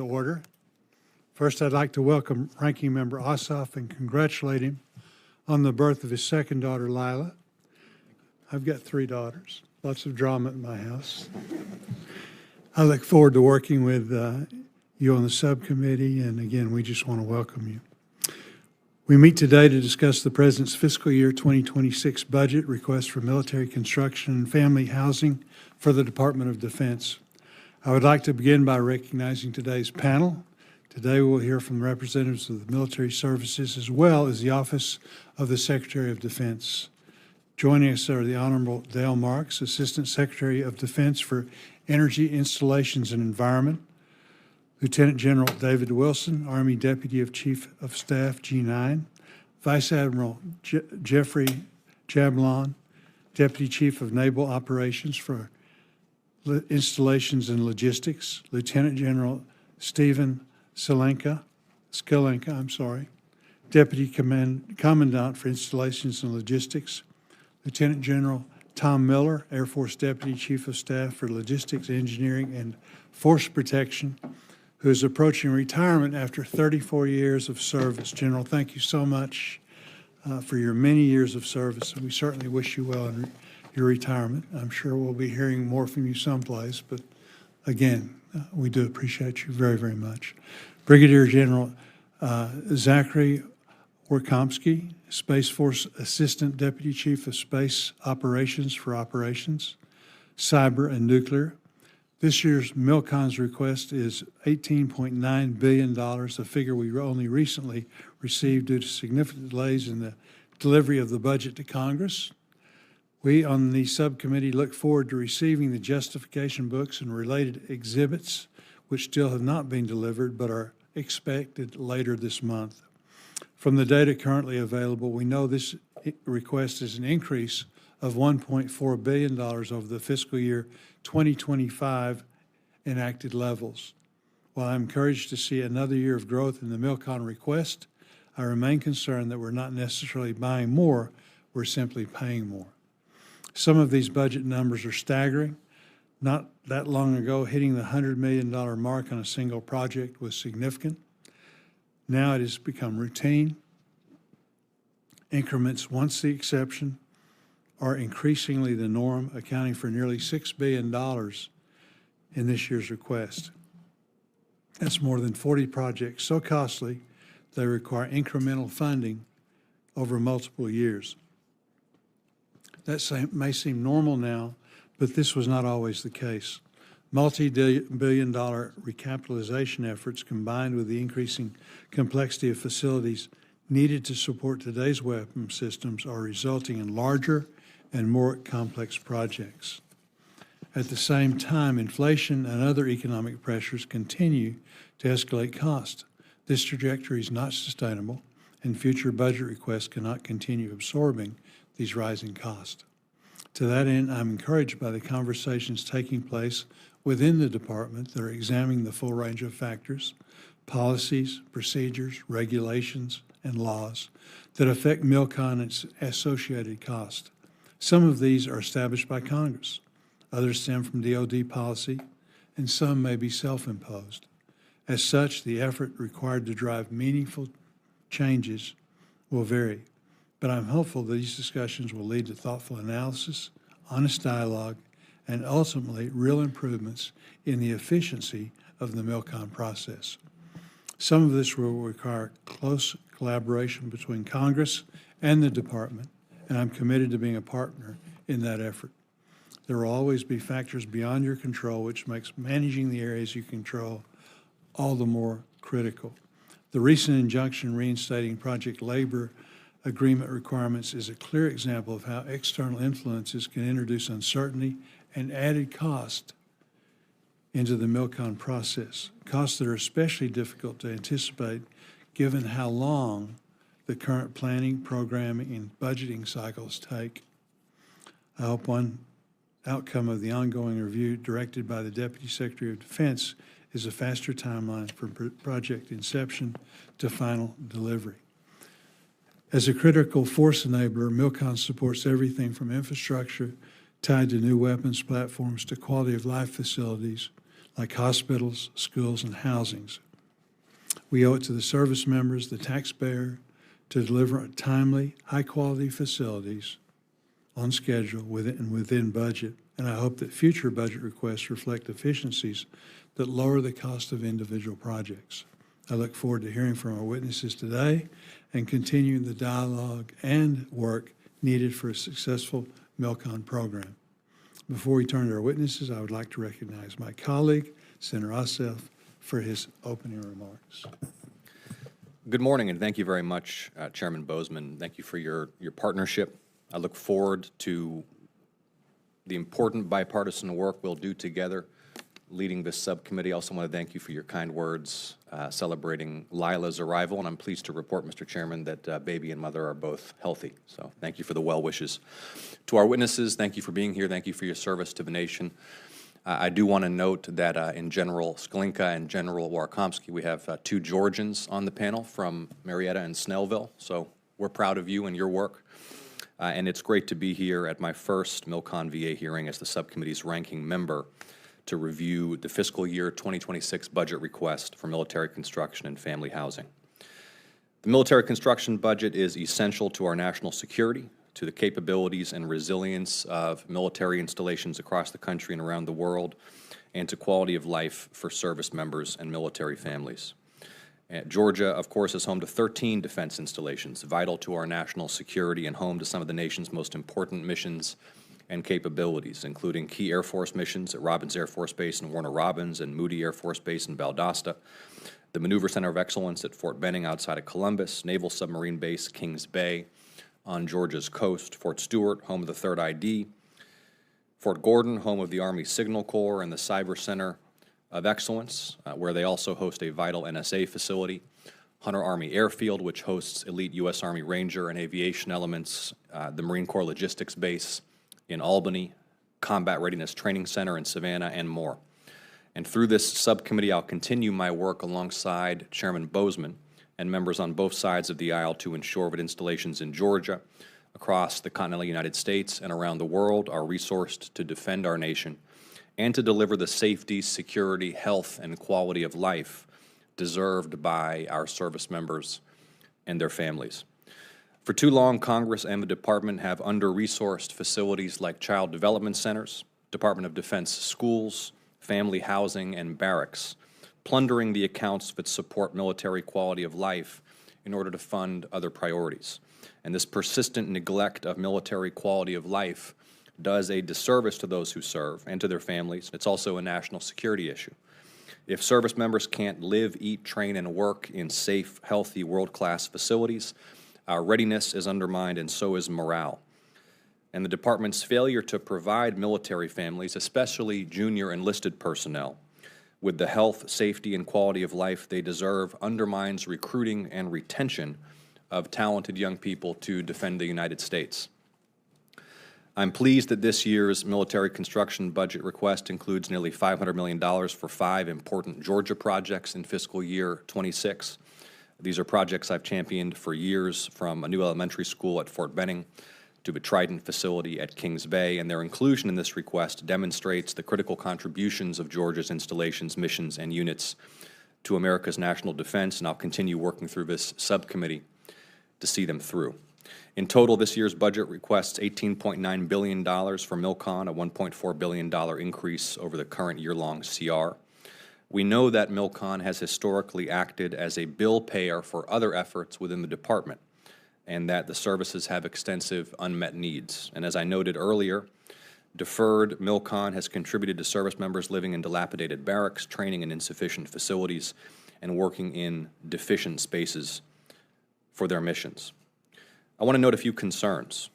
Order. First, I'd like to welcome Ranking Member Ossoff and congratulate him on the birth of his second daughter, Lila. I've got 3 daughters, lots of drama in my house. I look forward to working with you on the subcommittee, and again, we just want to welcome you. We meet today to discuss the President's fiscal year 2026 budget request for military construction and family housing for the Department of Defense. I would like to begin by recognizing today's panel. Today we'll hear from representatives of the military services as well as the Office of the Secretary of Defense. Joining us are the Honorable Dale Marks, Assistant Secretary of Defense for Energy, Installations, and Environment, Lieutenant General David Wilson, Army Deputy of Chief of Staff, G9, Vice Admiral Jeffrey Jablon, Deputy Chief of Naval Operations for Installations and Logistics, Lieutenant General Stephen Skillenka, Deputy Commandant for Installations and Logistics, Lieutenant General Tom Miller, Air Force Deputy Chief of Staff for Logistics, Engineering, and Force Protection, who is approaching retirement after 34 years of service. General, thank you so much for your many years of service, and we certainly wish you well in your retirement. I'm sure we'll be hearing more from you someplace, but again, we do appreciate you very, very much. Brigadier General Zachary Warkomsky, Space Force Assistant Deputy Chief of Space Operations for Operations, Cyber, and Nuclear. This year's MILCON's request is $18.9 billion, a figure we only recently received due to significant delays in the delivery of the budget to Congress. We on the subcommittee look forward to receiving the justification books and related exhibits, which still have not been delivered but are expected later this month. From the data currently available, we know this request is an increase of $1.4 billion over the fiscal year 2025 enacted levels. While I'm encouraged to see another year of growth in the MILCON request, I remain concerned that we're not necessarily buying more, we're simply paying more. Some of these budget numbers are staggering. Not that long ago, hitting the $100 million mark on a single project was significant. Now it has become routine. Increments, once the exception, are increasingly the norm, accounting for nearly $6 billion in this year's request. That's more than 40 projects so costly they require incremental funding over multiple years. That may seem normal now, but this was not always the case. Multi-billion-dollar recapitalization efforts combined with the increasing complexity of facilities needed to support today's weapon systems are resulting in larger and more complex projects. At the same time, inflation and other economic pressures continue to escalate cost. This trajectory is not sustainable, and future budget requests cannot continue absorbing these rising costs. To that end, I'm encouraged by the conversations taking place within the department that are examining the full range of factors, policies, procedures, regulations, and laws that affect MILCON and its associated cost. Some of these are established by Congress, others stem from DoD policy, and some may be self-imposed. As such, the effort required to drive meaningful changes will vary, but I'm hopeful that these discussions will lead to thoughtful analysis, honest dialogue, and ultimately real improvements in the efficiency of the MILCON process. Some of this will require close collaboration between Congress and the department, and I'm committed to being a partner in that effort. There will always be factors beyond your control, which makes managing the areas you control all the more critical. The recent injunction reinstating project labor agreement requirements is a clear example of how external influences can introduce uncertainty and added cost into the MILCON process, costs that are especially difficult to anticipate given how long the current planning, programming, and budgeting cycles take. I hope one outcome of the ongoing review directed by the Deputy Secretary of Defense is a faster timeline from project inception to final delivery. As a critical force enabler, MILCON supports everything from infrastructure tied to new weapons platforms to quality of life facilities like hospitals, schools, and housings. We owe it to the service members, the taxpayer, to deliver timely, high-quality facilities on schedule within budget, and I hope that future budget requests reflect efficiencies that lower the cost of individual projects. I look forward to hearing from our witnesses today and continuing the dialogue and work needed for a successful MILCON program. Before we turn to our witnesses, I would like to recognize my colleague, Senator Ossoff, for his opening remarks. Good morning, and thank you very much, Chairman Boozman. Thank you for your partnership. I look forward to the important bipartisan work we'll do together leading this subcommittee. I also want to thank you for your kind words celebrating Lila's arrival, and I'm pleased to report, Mr. Chairman, that baby and mother are both healthy. So thank you for the well wishes. To our witnesses, thank you for being here. Thank you for your service to the nation. I do want to note that in General Sklinka and General Warkomsky, we have two Georgians on the panel from Marietta and Snellville, so we're proud of you and your work. And it's great to be here at my first MILCON VA hearing as the subcommittee's ranking member to review the fiscal year 2026 budget request for military construction and family housing. The military construction budget is essential to our national security, to the capabilities and resilience of military installations across the country and around the world, and to quality of life for service members and military families. Georgia, of course, is home to 13 defense installations, vital to our national security and home to some of the nation's most important missions and capabilities, including key Air Force missions at Robins Air Force Base in Warner Robins and Moody Air Force Base in Valdosta, the Maneuver Center of Excellence at Fort Benning outside of Columbus, Naval Submarine Base Kings Bay on Georgia's coast, Fort Stewart, home of the 3rd ID, Fort Gordon, home of the Army Signal Corps and the Cyber Center of Excellence, where they also host a vital NSA facility, Hunter Army Airfield, which hosts elite U.S. Army Ranger and aviation elements, the Marine Corps Logistics Base in Albany, Combat Readiness Training Center in Savannah, and more. And through this subcommittee, I'll continue my work alongside Chairman Boozman and members on both sides of the aisle to ensure that installations in Georgia, across the continental United States, and around the world are resourced to defend our nation and to deliver the safety, security, health, and quality of life deserved by our service members and their families. For too long, Congress and the Department have under-resourced facilities like child development centers, Department of Defense schools, family housing, and barracks, plundering the accounts that support military quality of life in order to fund other priorities. And this persistent neglect of military quality of life does a disservice to those who serve and to their families. It's also a national security issue. If service members can't live, eat, train, and work in safe, healthy, world-class facilities, our readiness is undermined and so is morale. And the Department's failure to provide military families, especially junior enlisted personnel, with the health, safety, and quality of life they deserve undermines recruiting and retention of talented young people to defend the United States. I'm pleased that this year's military construction budget request includes nearly $500 million for 5 important Georgia projects in fiscal year 26. These are projects I've championed for years, from a new elementary school at Fort Benning to the Trident facility at Kings Bay, and their inclusion in this request demonstrates the critical contributions of Georgia's installations, missions, and units to America's national defense, and I'll continue working through this subcommittee to see them through. In total, this year's budget requests $18.9 billion for MILCON, a $1.4 billion increase over the current year-long CR. We know that MILCON has historically acted as a bill payer for other efforts within the department, and that the services have extensive unmet needs. And as I noted earlier, deferred MILCON has contributed to service members living in dilapidated barracks, training in insufficient facilities, and working in deficient spaces for their missions. I want to note a few concerns.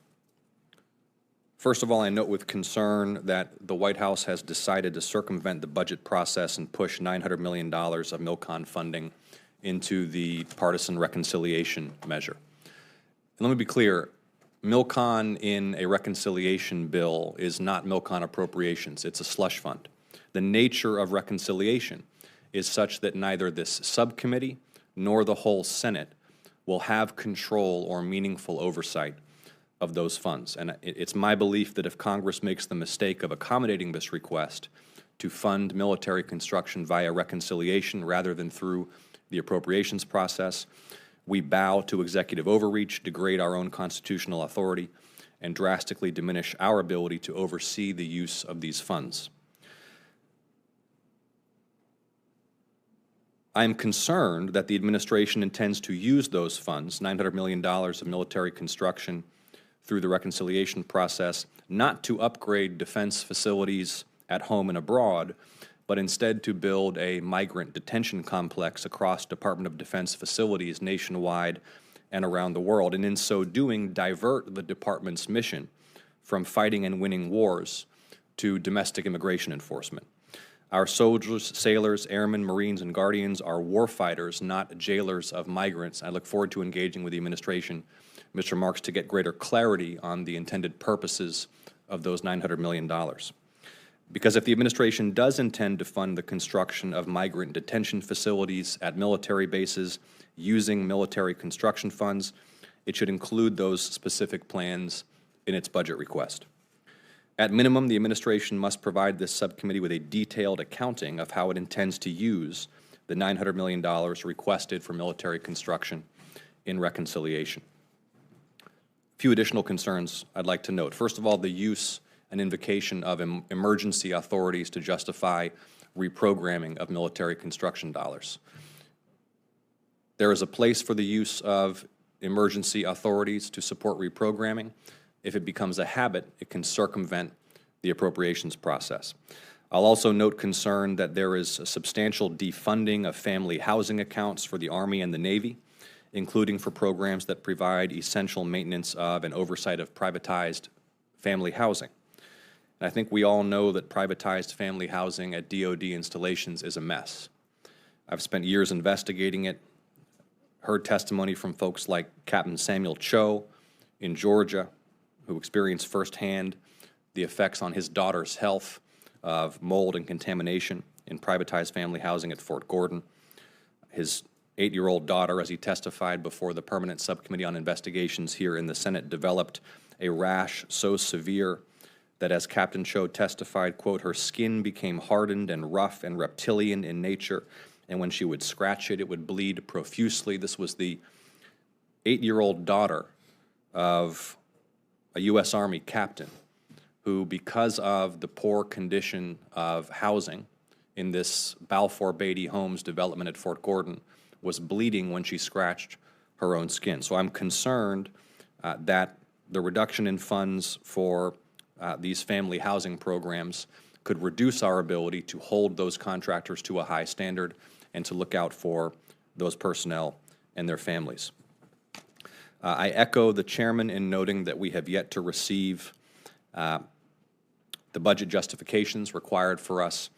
First of all, I note with concern that the White House has decided to circumvent the budget process and push $900 million of MILCON funding into the partisan reconciliation measure. And let me be clear, MILCON in a reconciliation bill is not MILCON appropriations, it's a slush fund. The nature of reconciliation is such that neither this subcommittee nor the whole Senate will have control or meaningful oversight of those funds. And it's my belief that if Congress makes the mistake of accommodating this request to fund military construction via reconciliation rather than through the appropriations process. We bow to executive overreach, degrade our own constitutional authority, and drastically diminish our ability to oversee the use of these funds. I am concerned that the administration intends to use those funds, $900 million of military construction, through the reconciliation process, not to upgrade defense facilities at home and abroad, but instead to build a migrant detention complex across Department of Defense facilities nationwide and around the world, and in so doing, divert the department's mission from fighting and winning wars to domestic immigration enforcement. Our soldiers, sailors, airmen, Marines, and Guardians are warfighters, not jailers of migrants. I look forward to engaging with the administration, Mr. Marks, to get greater clarity on the intended purposes of those $900 million. Because if the administration does intend to fund the construction of migrant detention facilities at military bases using military construction funds, it should include those specific plans in its budget request. At minimum, the administration must provide this subcommittee with a detailed accounting of how it intends to use the $900 million requested for military construction in reconciliation. A few additional concerns I'd like to note. First of all, the use and invocation of emergency authorities to justify reprogramming of military construction dollars. There is a place for the use of emergency authorities to support reprogramming. If it becomes a habit, it can circumvent the appropriations process. I'll also note concern that there is a substantial defunding of family housing accounts for the Army and the Navy, including for programs that provide essential maintenance of and oversight of privatized family housing. And I think we all know that privatized family housing at DoD installations is a mess. I've spent years investigating it, heard testimony from folks like Captain Samuel Cho in Georgia, who experienced firsthand the effects on his daughter's health of mold and contamination in privatized family housing at Fort Gordon. His 8-year-old daughter, as he testified before the Permanent Subcommittee on Investigations here in the Senate, developed a rash so severe that, as Captain Cho testified, quote, her skin became hardened and rough and reptilian in nature, and when she would scratch it, it would bleed profusely. This was the 8-year-old daughter of a U.S. Army captain who, because of the poor condition of housing in this Balfour Beatty Homes development at Fort Gordon, was bleeding when she scratched her own skin. So I'm concerned that the reduction in funds for these family housing programs could reduce our ability to hold those contractors to a high standard and to look out for those personnel and their families. I echo the chairman in noting that we have yet to receive the budget justifications required for us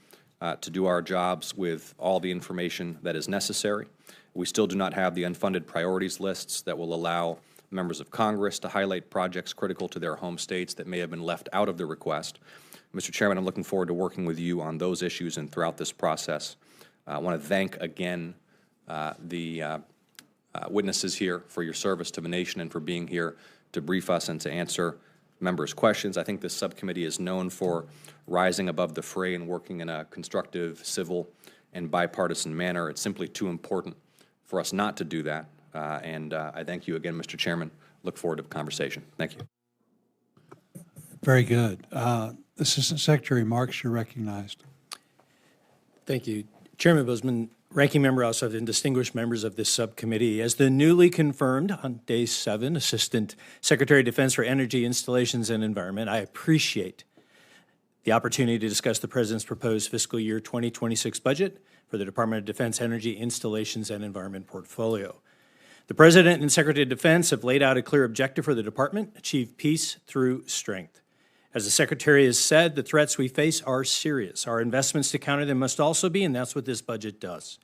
to do our jobs with all the information that is necessary. We still do not have the unfunded priorities lists that will allow members of Congress to highlight projects critical to their home states that may have been left out of the request. Mr. Chairman, I'm looking forward to working with you on those issues and throughout this process. I want to thank again the witnesses here for your service to the nation and for being here to brief us and to answer members' questions. I think this subcommittee is known for rising above the fray and working in a constructive, civil, and bipartisan manner. It's simply too important for us not to do that. I thank you again, Mr. Chairman. Look forward to the conversation. Thank you. Very good. Assistant Secretary Marks, you're recognized. Thank you. Chairman Boozman, Ranking Member Ossoff, and distinguished members of this subcommittee. As the newly confirmed on day 7 Assistant Secretary of Defense for Energy, Installations, and Environment, I appreciate the opportunity to discuss the President's proposed fiscal year 2026 budget for the Department of Defense Energy, Installations, and Environment portfolio. The President and Secretary of Defense have laid out a clear objective for the Department: achieve peace through strength. As the Secretary has said, the threats we face are serious. Our investments to counter them must also be, and that's what this budget does.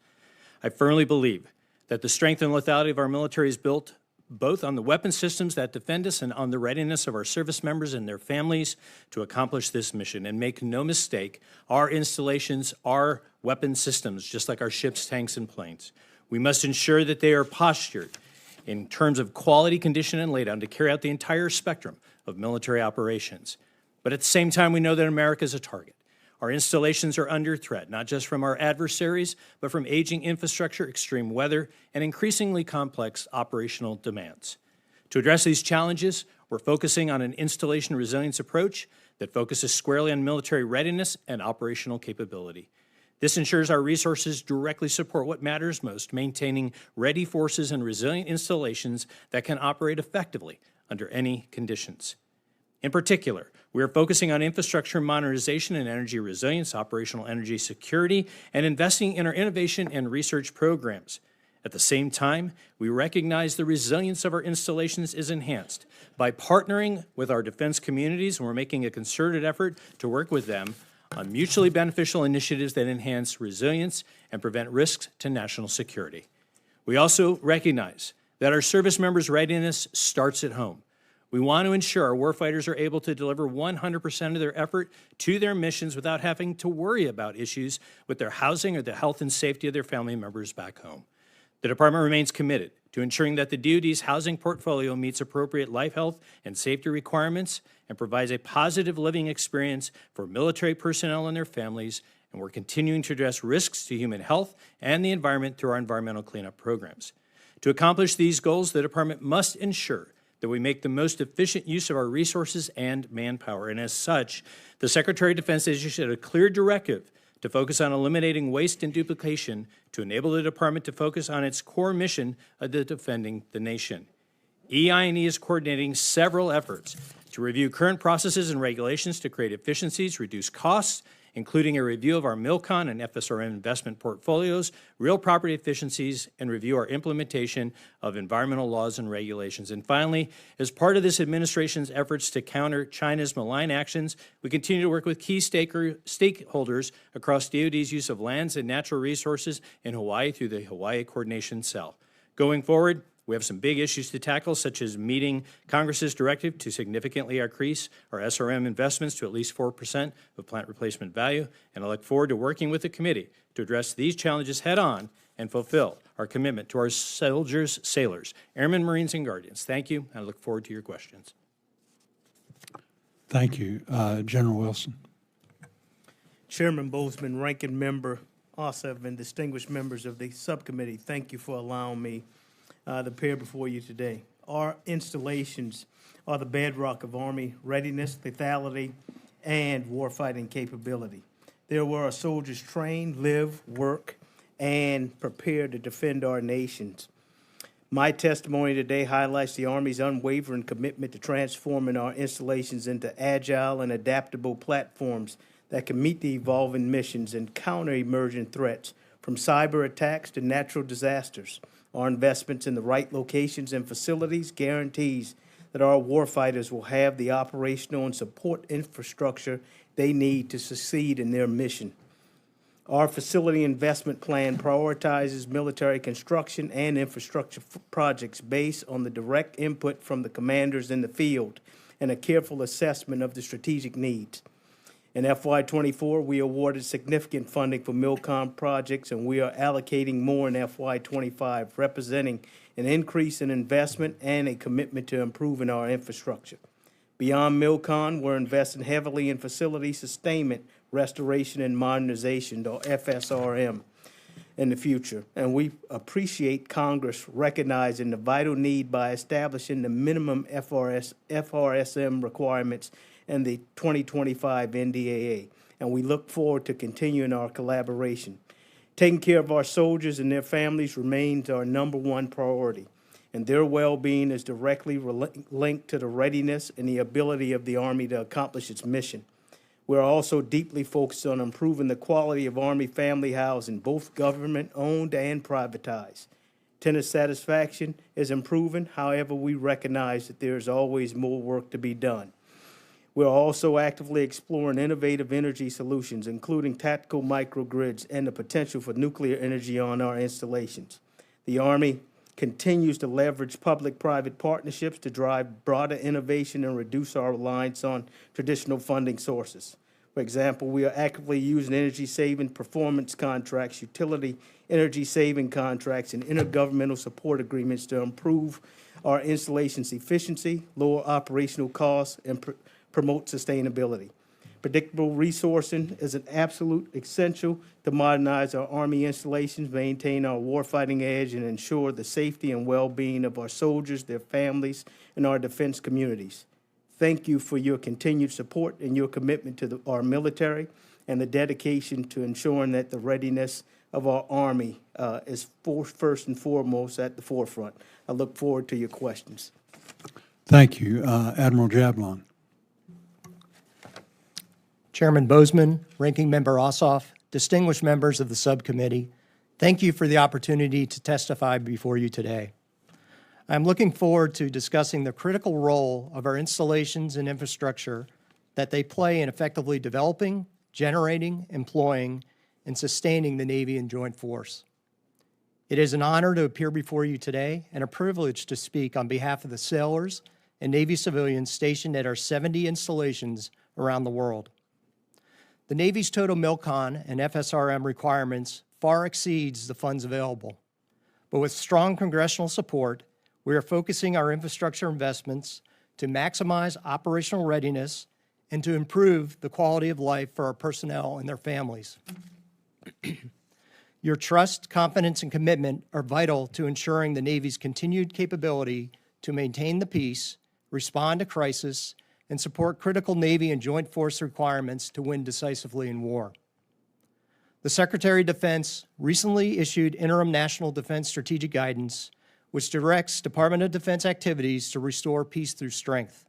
I firmly believe that the strength and lethality of our military is built both on the weapon systems that defend us and on the readiness of our service members and their families to accomplish this mission. And make no mistake, our installations are weapon systems, just like our ships, tanks, and planes. We must ensure that they are postured in terms of quality, condition, and laydown to carry out the entire spectrum of military operations. But at the same time, we know that America is a target. Our installations are under threat, not just from our adversaries, but from aging infrastructure, extreme weather, and increasingly complex operational demands. To address these challenges, we're focusing on an installation resilience approach that focuses squarely on military readiness and operational capability. This ensures our resources directly support what matters most, maintaining ready forces and resilient installations that can operate effectively under any conditions. In particular, we are focusing on infrastructure modernization and energy resilience, operational energy security, and investing in our innovation and research programs. At the same time, we recognize the resilience of our installations is enhanced by partnering with our defense communities, and we're making a concerted effort to work with them on mutually beneficial initiatives that enhance resilience and prevent risks to national security. We also recognize that our service members' readiness starts at home. We want to ensure our warfighters are able to deliver 100% of their effort to their missions without having to worry about issues with their housing or the health and safety of their family members back home. The Department remains committed to ensuring that the DoD's housing portfolio meets appropriate life, health, and safety requirements and provides a positive living experience for military personnel and their families, and we're continuing to address risks to human health and the environment through our environmental cleanup programs. To accomplish these goals, the Department must ensure that we make the most efficient use of our resources and manpower, and as such, the Secretary of Defense has issued a clear directive to focus on eliminating waste and duplication to enable the Department to focus on its core mission of defending the nation. EI&E is coordinating several efforts to review current processes and regulations to create efficiencies, reduce costs, including a review of our MILCON and FSRM investment portfolios, real property efficiencies, and review our implementation of environmental laws and regulations. And finally, as part of this administration's efforts to counter China's malign actions, we continue to work with key stakeholders across DoD's use of lands and natural resources in Hawaii through the Hawaii Coordination Cell. Going forward, we have some big issues to tackle, such as meeting Congress's directive to significantly increase our SRM investments to at least 4% of plant replacement value, and I look forward to working with the committee to address these challenges head-on and fulfill our commitment to our soldiers, sailors, airmen, Marines, and Guardians. Thank you, and I look forward to your questions. Thank you. General Wilson. Chairman Bozeman, Ranking Member Ossoff, and distinguished members of the subcommittee, thank you for allowing me to appear before you today. Our installations are the bedrock of Army readiness, lethality, and warfighting capability. They're where our soldiers train, live, work, and prepare to defend our nations. My testimony today highlights the Army's unwavering commitment to transforming our installations into agile and adaptable platforms that can meet the evolving missions and counter emerging threats, from cyber attacks to natural disasters. Our investments in the right locations and facilities guarantees that our warfighters will have the operational and support infrastructure they need to succeed in their mission. Our facility investment plan prioritizes military construction and infrastructure projects based on the direct input from the commanders in the field and a careful assessment of the strategic needs. In FY24, we awarded significant funding for MILCON projects, and we are allocating more in FY25, representing an increase in investment and a commitment to improving our infrastructure. Beyond MILCON, we're investing heavily in facility sustainment, restoration, and modernization, or FSRM, in the future. And we appreciate Congress recognizing the vital need by establishing the minimum FRSM requirements and the 2025 NDAA, and we look forward to continuing our collaboration. Taking care of our soldiers and their families remains our #1 priority, and their well-being is directly linked to the readiness and the ability of the Army to accomplish its mission. We're also deeply focused on improving the quality of Army family housing, both government-owned and privatized. Tenant satisfaction is improving. However, we recognize that there is always more work to be done. We're also actively exploring innovative energy solutions, including tactical microgrids and the potential for nuclear energy on our installations. The Army continues to leverage public-private partnerships to drive broader innovation and reduce our reliance on traditional funding sources. For example, we are actively using energy-saving performance contracts, utility energy-saving contracts, and intergovernmental support agreements to improve our installations' efficiency, lower operational costs, and promote sustainability. Predictable resourcing is an absolute essential to modernize our Army installations, maintain our warfighting edge, and ensure the safety and well-being of our soldiers, their families, and our defense communities. Thank you for your continued support and your commitment to our military and the dedication to ensuring that the readiness of our Army is first and foremost at the forefront. I look forward to your questions. Thank you. Admiral Jablon. Chairman Bozeman, Ranking Member Ossoff, distinguished members of the subcommittee, thank you for the opportunity to testify before you today. I'm looking forward to discussing the critical role of our installations and infrastructure that they play in effectively developing, generating, employing, and sustaining the Navy and Joint Force. It is an honor to appear before you today and a privilege to speak on behalf of the sailors and Navy civilians stationed at our 70 installations around the world. The Navy's total MILCON and FSRM requirements far exceeds the funds available. But with strong congressional support, we are focusing our infrastructure investments to maximize operational readiness and to improve the quality of life for our personnel and their families. Your trust, confidence, and commitment are vital to ensuring the Navy's continued capability to maintain the peace, respond to crisis, and support critical Navy and Joint Force requirements to win decisively in war. The Secretary of Defense recently issued interim National Defense Strategic Guidance, which directs Department of Defense activities to restore peace through strength.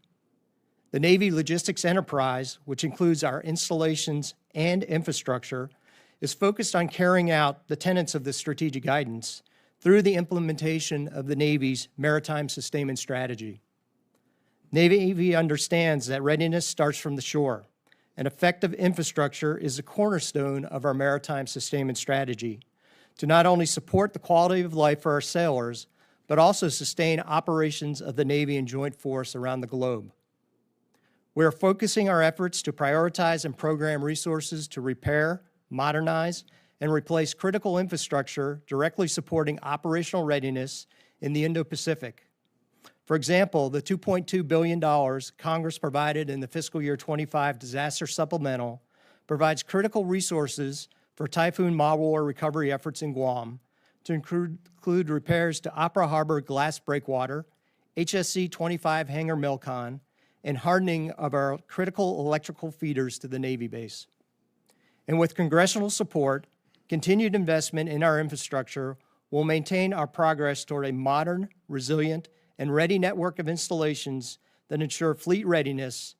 The Navy Logistics Enterprise, which includes our installations and infrastructure, is focused on carrying out the tenets of the strategic guidance through the implementation of the Navy's Maritime Sustainment Strategy. Navy understands that readiness starts from the shore, and effective infrastructure is the cornerstone of our maritime sustainment strategy to not only support the quality of life for our sailors, but also sustain operations of the Navy and Joint Force around the globe. We are focusing our efforts to prioritize and program resources to repair, modernize, and replace critical infrastructure directly supporting operational readiness in the Indo-Pacific. For example, the $2.2 billion Congress provided in the fiscal year 25 disaster supplemental provides critical resources for Typhoon Mawar recovery efforts in Guam to include repairs to Opera Harbor glass breakwater, HSC 25 hangar MILCON, and hardening of our critical electrical feeders to the Navy base. And with congressional support, continued investment in our infrastructure will maintain our progress toward a modern, resilient, and ready network of installations that ensure fleet readiness,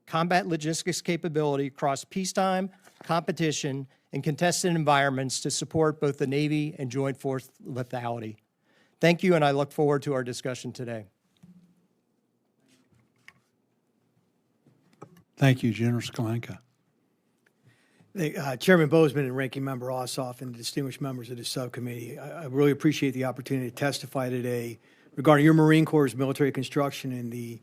combat logistics capability across peacetime, competition, and contested environments to support both the Navy and Joint Force lethality. Thank you, and I look forward to our discussion today. Thank you, General Skalenka. Chairman Bozeman and Ranking Member Ossoff and the distinguished members of the subcommittee, I really appreciate the opportunity to testify today regarding your Marine Corps' military construction and the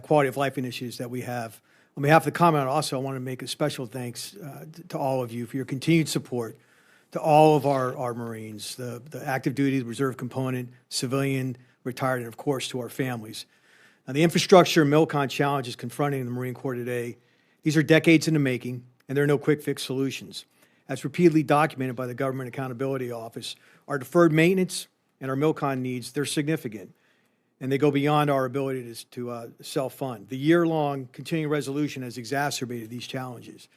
quality of life initiatives that we have. On behalf of the Commandant, also, I want to make a special thanks to all of you for your continued support to all of our Marines, the active duty, the reserve component, civilian, retired, and of course to our families. Now, the infrastructure and MILCON challenges confronting the Marine Corps today, these are decades in the making, and there are no quick fix solutions. As repeatedly documented by the Government Accountability Office, our deferred maintenance and our MILCON needs, they're significant, and they go beyond our ability to self-fund. The year-long continuing resolution has exacerbated these challenges.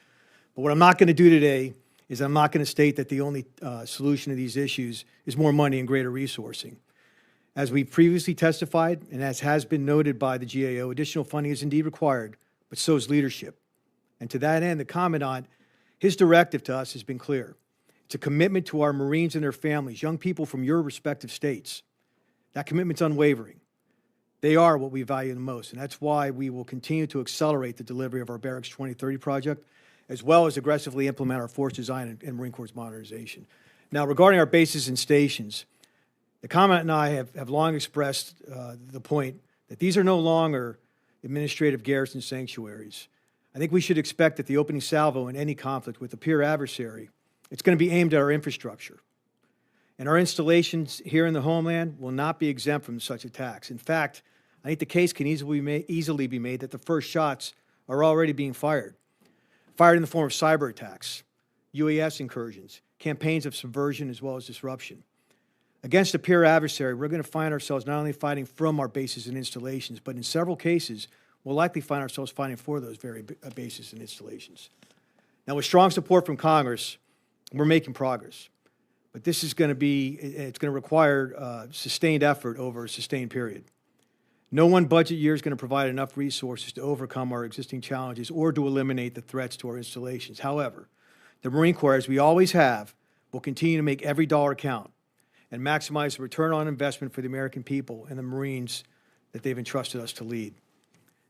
But what I'm not going to do today is I'm not going to state that the only solution to these issues is more money and greater resourcing. As we previously testified, and as has been noted by the GAO, additional funding is indeed required, but so is leadership. And to that end, the Commandant, his directive to us has been clear. It's a commitment to our Marines and their families, young people from your respective states. That commitment's unwavering. They are what we value the most, and that's why we will continue to accelerate the delivery of our Barracks 2030 project, as well as aggressively implement our force design and Marine Corps modernization. Now, regarding our bases and stations, the Commandant and I have long expressed the point that these are no longer administrative garrison sanctuaries. I think we should expect that the opening salvo in any conflict with a peer adversary, it's going to be aimed at our infrastructure. And our installations here in the homeland will not be exempt from such attacks. In fact, I think the case can easily be made that the first shots are already being fired. fired in the form of cyber attacks, UAS incursions, campaigns of subversion as well as disruption. Against a peer adversary, we're going to find ourselves not only fighting from our bases and installations, but in several cases, we'll likely find ourselves fighting for those very bases and installations. Now, with strong support from Congress, we're making progress. But this is going to require sustained effort over a sustained period. No one budget year is going to provide enough resources to overcome our existing challenges or to eliminate the threats to our installations. However, the Marine Corps, as we always have, will continue to make every dollar count and maximize the return on investment for the American people and the Marines that they've entrusted us to lead.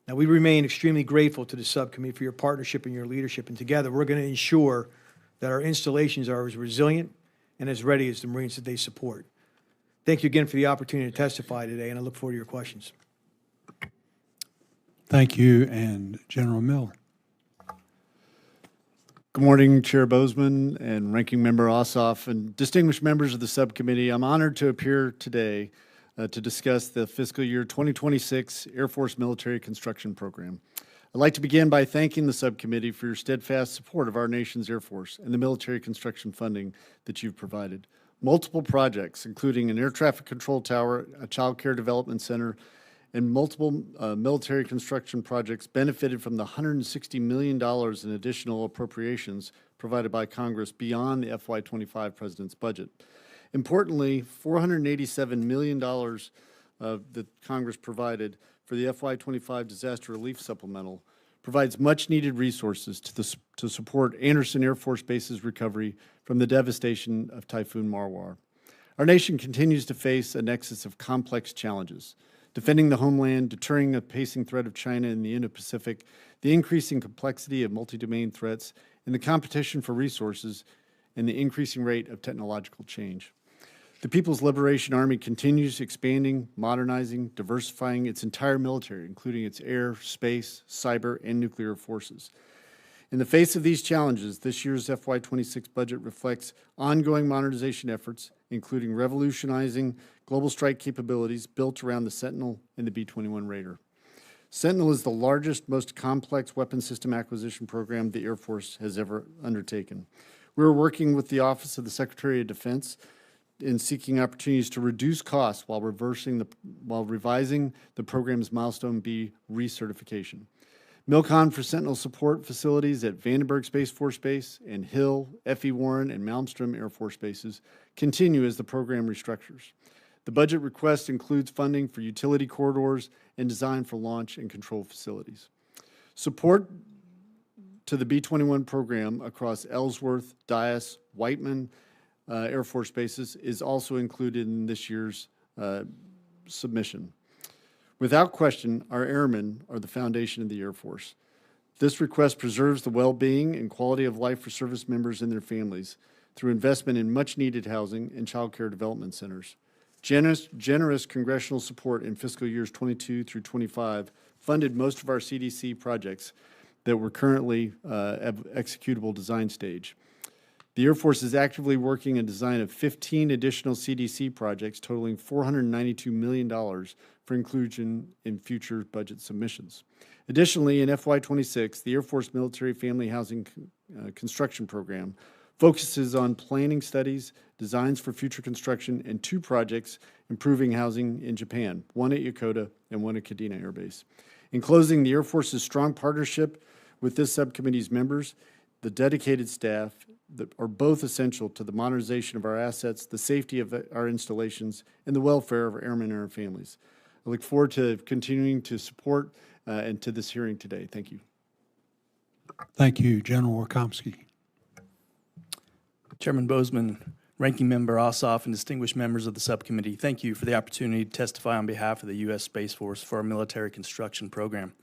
Now, we remain extremely grateful to the subcommittee for your partnership and your leadership, and together we're going to ensure that our installations are as resilient and as ready as the Marines that they support. Thank you again for the opportunity to testify today, and I look forward to your questions. Thank you, and General Miller. Good morning, Chair Bozeman and Ranking Member Ossoff and distinguished members of the subcommittee. I'm honored to appear today to discuss the fiscal year 2026 Air Force Military Construction Program. I'd like to begin by thanking the subcommittee for your steadfast support of our nation's Air Force and the military construction funding that you've provided. Multiple projects, including an air traffic control tower, a child care development center, and multiple military construction projects benefited from the $160 million in additional appropriations provided by Congress beyond the FY25 President's budget. Importantly, $487 million that Congress provided for the FY25 Disaster Relief Supplemental provides much-needed resources to support Andersen Air Force Base's recovery from the devastation of Typhoon Marwar. Our nation continues to face a nexus of complex challenges: defending the homeland, deterring a pacing threat of China in the Indo-Pacific, the increasing complexity of multi-domain threats, and the competition for resources, and the increasing rate of technological change. The People's Liberation Army continues expanding, modernizing, diversifying its entire military, including its air, space, cyber, and nuclear forces. In the face of these challenges, this year's FY26 budget reflects ongoing modernization efforts, including revolutionizing global strike capabilities built around the Sentinel and the B-21 Raider. Sentinel is the largest, most complex weapon system acquisition program the Air Force has ever undertaken. We're working with the Office of the Secretary of Defense in seeking opportunities to reduce costs while revising the program's Milestone B recertification. MILCON for Sentinel support facilities at Vandenberg Space Force Base and Hill, F.E. Warren, and Malmstrom Air Force Bases continue as the program restructures. The budget request includes funding for utility corridors and design for launch and control facilities. Support to the B-21 program across Ellsworth, Dyess, Whiteman Air Force Bases is also included in this year's submission. Without question, our airmen are the foundation of the Air Force. This request preserves the well-being and quality of life for service members and their families through investment in much-needed housing and child care development centers. Generous congressional support in fiscal years 22 through 25 funded most of our CDC projects that were currently at executable design stage. The Air Force is actively working on design of 15 additional CDC projects totaling $492 million for inclusion in future budget submissions. Additionally, in FY26, the Air Force Military Family Housing Construction Program focuses on planning studies, designs for future construction, and 2 projects improving housing in Japan, one at Yokota and one at Kadena Air Base. In closing, the Air Force's strong partnership with this subcommittee's members, the dedicated staff, that are both essential to the modernization of our assets, the safety of our installations, and the welfare of our airmen and our families. I look forward to continuing to support and to this hearing today. Thank you. Thank you, General Warkomski. Chairman Bozeman, Ranking Member Ossoff, and distinguished members of the subcommittee, thank you for the opportunity to testify on behalf of the U.S. Space Force for our military construction program.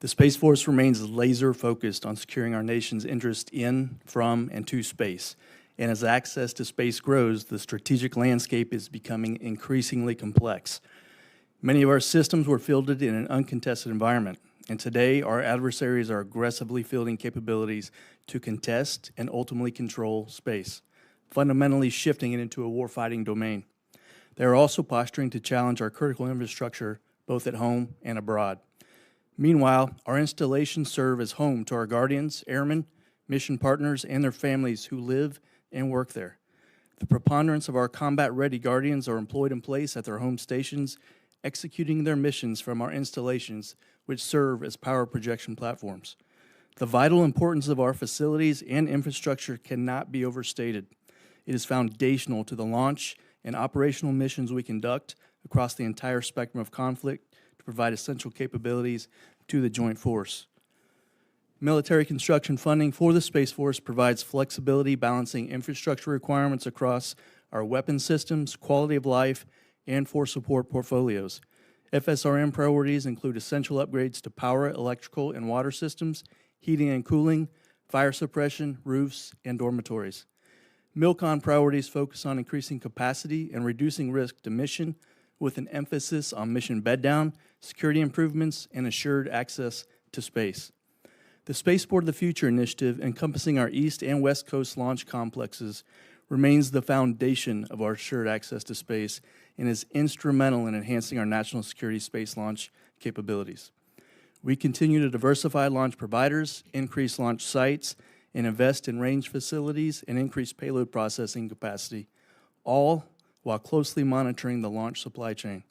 The Space Force remains laser-focused on securing our nation's interest in, from, and to space. And as access to space grows, the strategic landscape is becoming increasingly complex. Many of our systems were fielded in an uncontested environment, and today our adversaries are aggressively fielding capabilities to contest and ultimately control space, fundamentally shifting it into a warfighting domain. They are also posturing to challenge our critical infrastructure both at home and abroad. Meanwhile, our installations serve as home to our guardians, airmen, mission partners, and their families who live and work there. The preponderance of our combat-ready guardians are employed in place at their home stations, executing their missions from our installations, which serve as power projection platforms. The vital importance of our facilities and infrastructure cannot be overstated. It is foundational to the launch and operational missions we conduct across the entire spectrum of conflict to provide essential capabilities to the Joint Force. Military construction funding for the Space Force provides flexibility balancing infrastructure requirements across our weapon systems, quality of life, and force support portfolios. FSRM priorities include essential upgrades to power, electrical, and water systems, heating and cooling, fire suppression, roofs, and dormitories. MILCON priorities focus on increasing capacity and reducing risk to mission with an emphasis on mission bed down, security improvements, and assured access to space. The Spaceport of the Future initiative, encompassing our East and West Coast launch complexes, remains the foundation of our assured access to space and is instrumental in enhancing our national security space launch capabilities. We continue to diversify launch providers, increase launch sites, and invest in range facilities and increase payload processing capacity, all while closely monitoring the launch supply chain.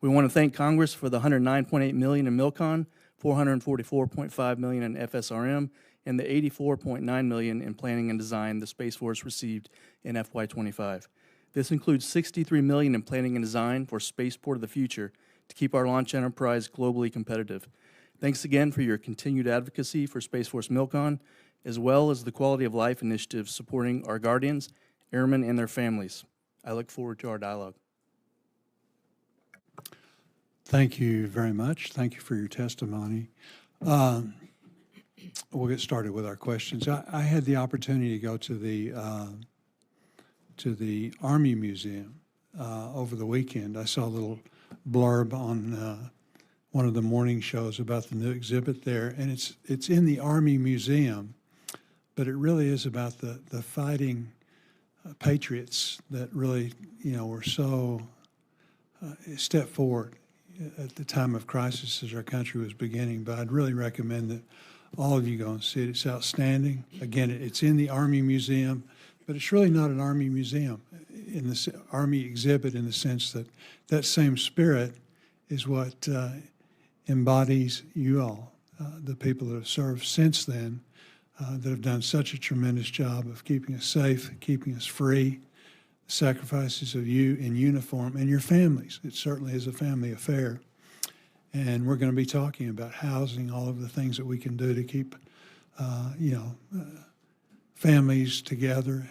We want to thank Congress for the $109.8 million in MILCON, $444.5 million in FSRM, and the $84.9 million in planning and design the Space Force received in FY25. This includes $63 million in planning and design for Spaceport of the Future to keep our launch enterprise globally competitive. Thanks again for your continued advocacy for Space Force MILCON, as well as the quality of life initiatives supporting our guardians, airmen, and their families. I look forward to our dialogue. Thank you very much. Thank you for your testimony. We'll get started with our questions. I had the opportunity to go to the Army Museum over the weekend. I saw a little blurb on one of the morning shows about the new exhibit there, and it's in the Army Museum, but it really is about the fighting patriots that really, were so stepped forward at the time of crisis as our country was beginning. But I'd really recommend that all of you go and see it. It's outstanding. Again, it's in the Army Museum, but it's really not an Army museum in the Army exhibit, in the sense that that same spirit is what embodies you all, the people that have served since then, that have done such a tremendous job of keeping us safe, keeping us free, the sacrifices of you in uniform and your families. It certainly is a family affair. And we're going to be talking about housing, all of the things that we can do to keep, families together,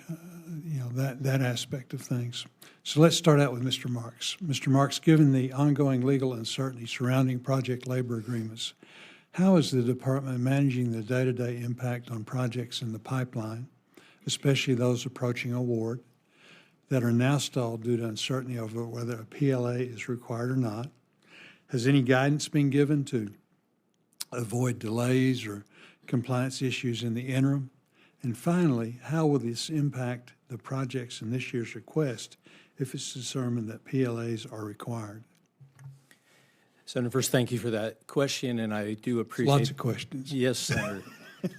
that aspect of things. So let's start out with Mr. Marks. Mr. Marks, given the ongoing legal uncertainty surrounding project labor agreements, how is the department managing the day-to-day impact on projects in the pipeline, especially those approaching award, that are now stalled due to uncertainty over whether a PLA is required or not? Has any guidance been given to avoid delays or compliance issues in the interim? And finally, how will this impact the projects in this year's request if it's determined that PLAs are required? Senator, first, thank you for that question, and I do appreciate— Lots of questions. Yes, Senator.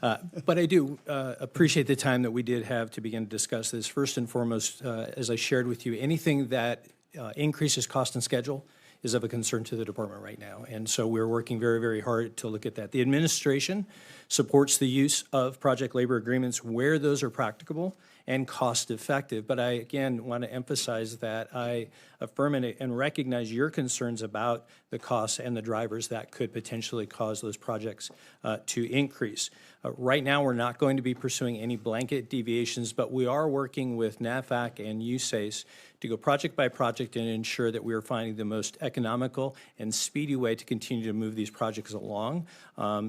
But I do appreciate the time that we did have to begin to discuss this. First and foremost, as I shared with you, anything that increases cost and schedule is of a concern to the department right now. And so we're working very, very hard to look at that. The administration supports the use of project labor agreements where those are practicable and cost effective. But I, again, want to emphasize that I affirm and recognize your concerns about the costs and the drivers that could potentially cause those projects to increase. Right now, we're not going to be pursuing any blanket deviations, but we are working with NAVFAC and USACE to go project by project and ensure that we are finding the most economical and speedy way to continue to move these projects along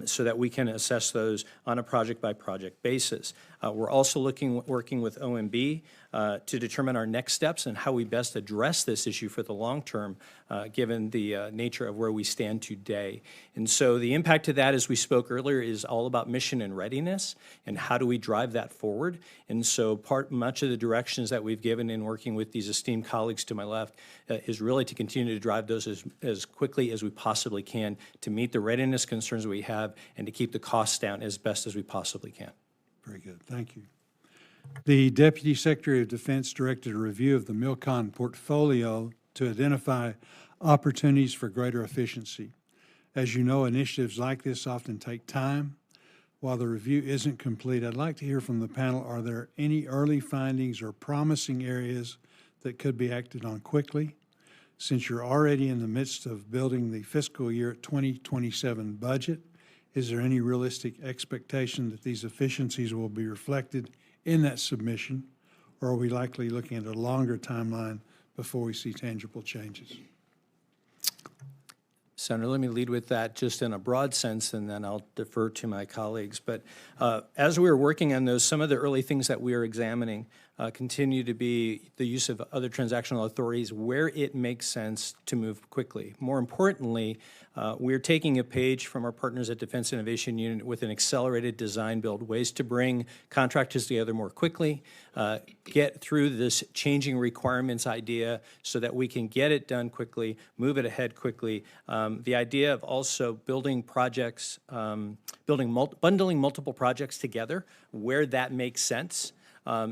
so that we can assess those on a project by project basis. We're also working with OMB to determine our next steps and how we best address this issue for the long term, given the nature of where we stand today. And so the impact of that, as we spoke earlier, is all about mission and readiness, and how do we drive that forward. And so much of the directions that we've given in working with these esteemed colleagues to my left is really to continue to drive those as quickly as we possibly can to meet the readiness concerns we have and to keep the costs down as best as we possibly can. Very good, thank you. The Deputy Secretary of Defense directed a review of the MILCON portfolio to identify opportunities for greater efficiency. As you know, initiatives like this often take time. While the review isn't complete, I'd like to hear from the panel, are there any early findings or promising areas that could be acted on quickly? Since you're already in the midst of building the fiscal year 2027 budget, is there any realistic expectation that these efficiencies will be reflected in that submission, or are we likely looking at a longer timeline before we see tangible changes? Senator, let me lead with that just in a broad sense, and then I'll defer to my colleagues. But as we were working on those, some of the early things that we are examining continue to be the use of other transactional authorities where it makes sense to move quickly. More importantly, we're taking a page from our partners at Defense Innovation Unit with an accelerated design build, ways to bring contractors together more quickly, get through this changing requirements idea so that we can get it done quickly, move it ahead quickly. The idea of also building projects, bundling multiple projects together where that makes sense,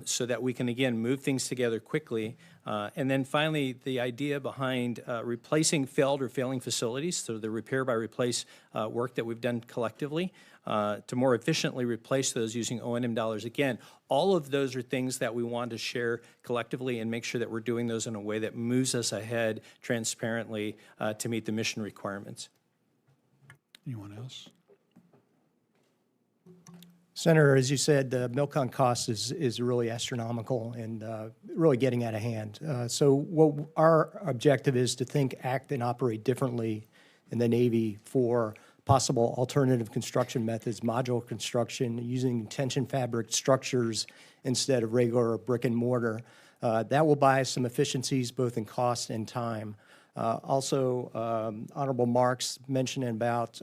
so that we can, again, move things together quickly. And then finally, the idea behind replacing failed or failing facilities, so the repair by replace work that we've done collectively, to more efficiently replace those using O&M dollars. Again, all of those are things that we want to share collectively and make sure that we're doing those in a way that moves us ahead transparently to meet the mission requirements. Anyone else? Senator, as you said, the MILCON cost is really astronomical and really getting out of hand. So what our objective is to think, act, and operate differently in the Navy for possible alternative construction methods, modular construction, using tension fabric structures instead of regular brick and mortar. That will buy us some efficiencies both in cost and time. Also, Honorable Marks mentioned about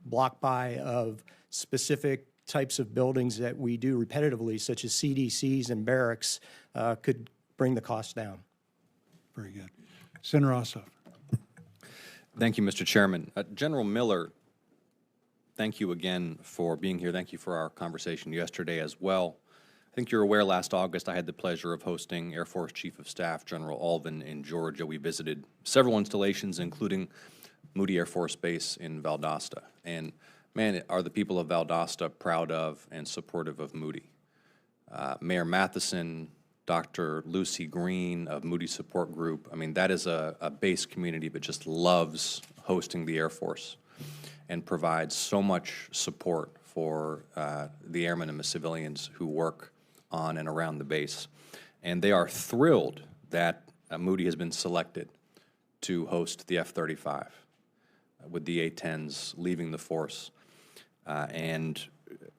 block buy of specific types of buildings that we do repetitively, such as CDCs and barracks, could bring the cost down. Very good. Senator Ossoff. Thank you, Mr. Chairman. General Miller, thank you again for being here. Thank you for our conversation yesterday as well. I think you're aware last August I had the pleasure of hosting Air Force Chief of Staff General Alvin in Georgia. We visited several installations, including Moody Air Force Base in Valdosta. And man, are the people of Valdosta proud of and supportive of Moody. Mayor Matheson, Dr. Lucy Green of Moody Support Group, I mean, that is a base community that just loves hosting the Air Force and provides so much support for the airmen and the civilians who work on and around the base. And they are thrilled that Moody has been selected to host the F-35 with the A-10s leaving the force. And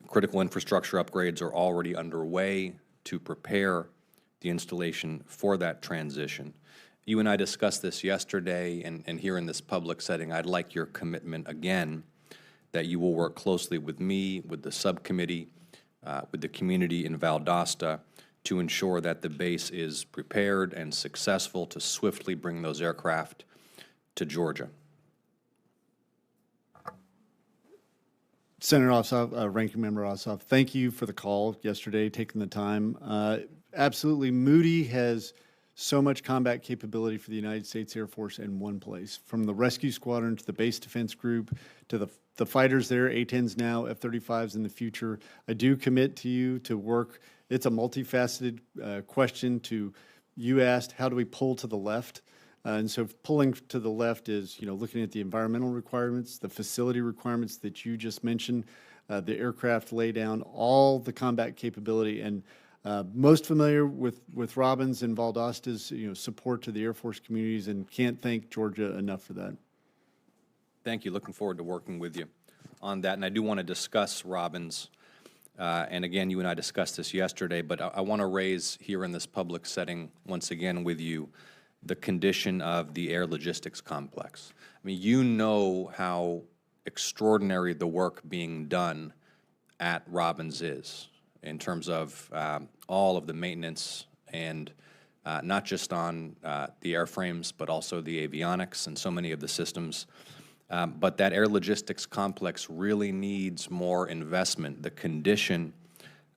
critical infrastructure upgrades are already underway to prepare the installation for that transition. You and I discussed this yesterday, and here in this public setting, I'd like your commitment again that you will work closely with me, with the subcommittee, with the community in Valdosta to ensure that the base is prepared and successful to swiftly bring those aircraft to Georgia. Senator Ossoff, Ranking Member Ossoff, thank you for the call yesterday, taking the time. Absolutely, Moody has so much combat capability for the United States Air Force in one place, from the rescue squadron to the base defense group to the fighters there, A-10s now, F-35s in the future. I do commit to you to work. It's a multifaceted question. You asked, how do we pull to the left? And so pulling to the left is, looking at the environmental requirements, the facility requirements that you just mentioned, the aircraft laydown, all the combat capability, and most familiar with Robbins and Valdosta's, support to the Air Force communities, and can't thank Georgia enough for that. Thank you. Looking forward to working with you on that. And I do want to discuss Robbins And again, you and I discussed this yesterday, but I want to raise here in this public setting, once again with you, the condition of the air logistics complex. I mean, you know how extraordinary the work being done at Robins is in terms of all of the maintenance and not just on the airframes, but also the avionics and so many of the systems. But that air logistics complex really needs more investment. The condition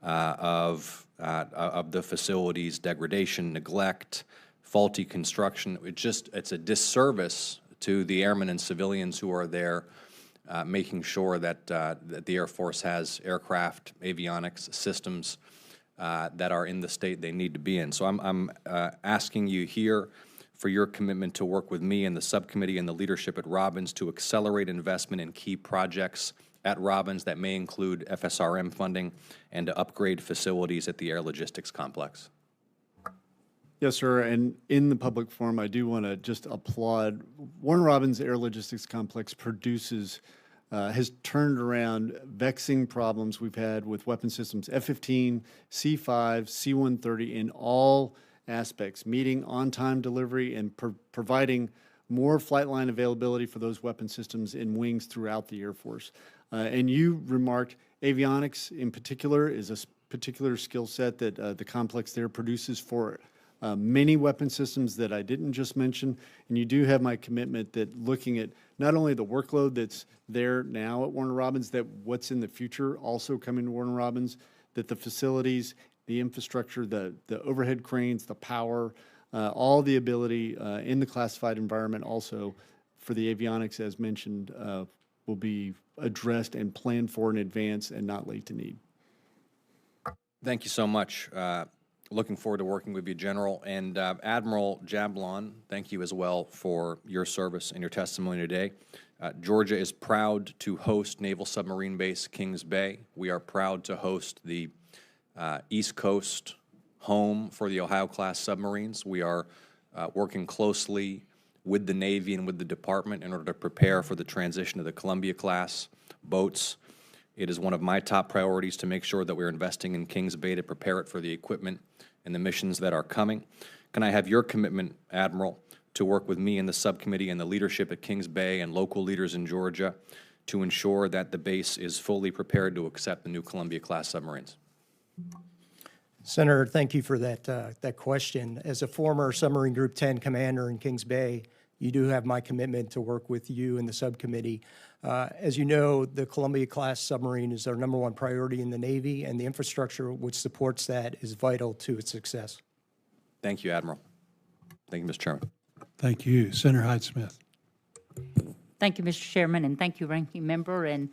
of the facilities, degradation, neglect, faulty construction, it's a disservice to the airmen and civilians who are there, making sure that the Air Force has aircraft, avionics, systems that are in the state they need to be in. So I'm asking you here for your commitment to work with me and the subcommittee and the leadership at Robins to accelerate investment in key projects at Robins that may include FSRM funding and to upgrade facilities at the Air Logistics Complex. Yes, sir. And in the public forum, I do want to just applaud Warner Robins Air Logistics Complex has turned around vexing problems we've had with weapon systems F-15, C-5, C-130 in all aspects, meeting on-time delivery and providing more flight line availability for those weapon systems in wings throughout the Air Force. And you remarked avionics in particular is a particular skill set that the complex there produces for many weapon systems that I didn't just mention. And you do have my commitment that looking at not only the workload that's there now at Warner Robins, that what's in the future also coming to Warner Robins, that the facilities, the infrastructure, the overhead cranes, the power, all the ability in the classified environment also for the avionics, as mentioned, will be addressed and planned for in advance and not late to need. Thank you so much. Looking forward to working with you, General. And Admiral Jablon, thank you as well for your service and your testimony today. Georgia is proud to host Naval Submarine Base Kings Bay. We are proud to host the East Coast home for the Ohio-class submarines. We are working closely with the Navy and with the Department in order to prepare for the transition of the Columbia-class boats. It is one of my top priorities to make sure that we're investing in Kings Bay to prepare it for the equipment and the missions that are coming. Can I have your commitment, Admiral, to work with me and the subcommittee and the leadership at Kings Bay and local leaders in Georgia to ensure that the base is fully prepared to accept the new Columbia-class submarines? Senator, thank you for that question. As a former Submarine Group 10 commander in Kings Bay, you do have my commitment to work with you and the subcommittee. As you know, the Columbia-class submarine is our #1 priority in the Navy, and the infrastructure which supports that is vital to its success. Thank you, Admiral. Thank you, Mr. Chairman. Thank you. Senator Hyde-Smith. Thank you, Mr. Chairman, and thank you, Ranking Member, and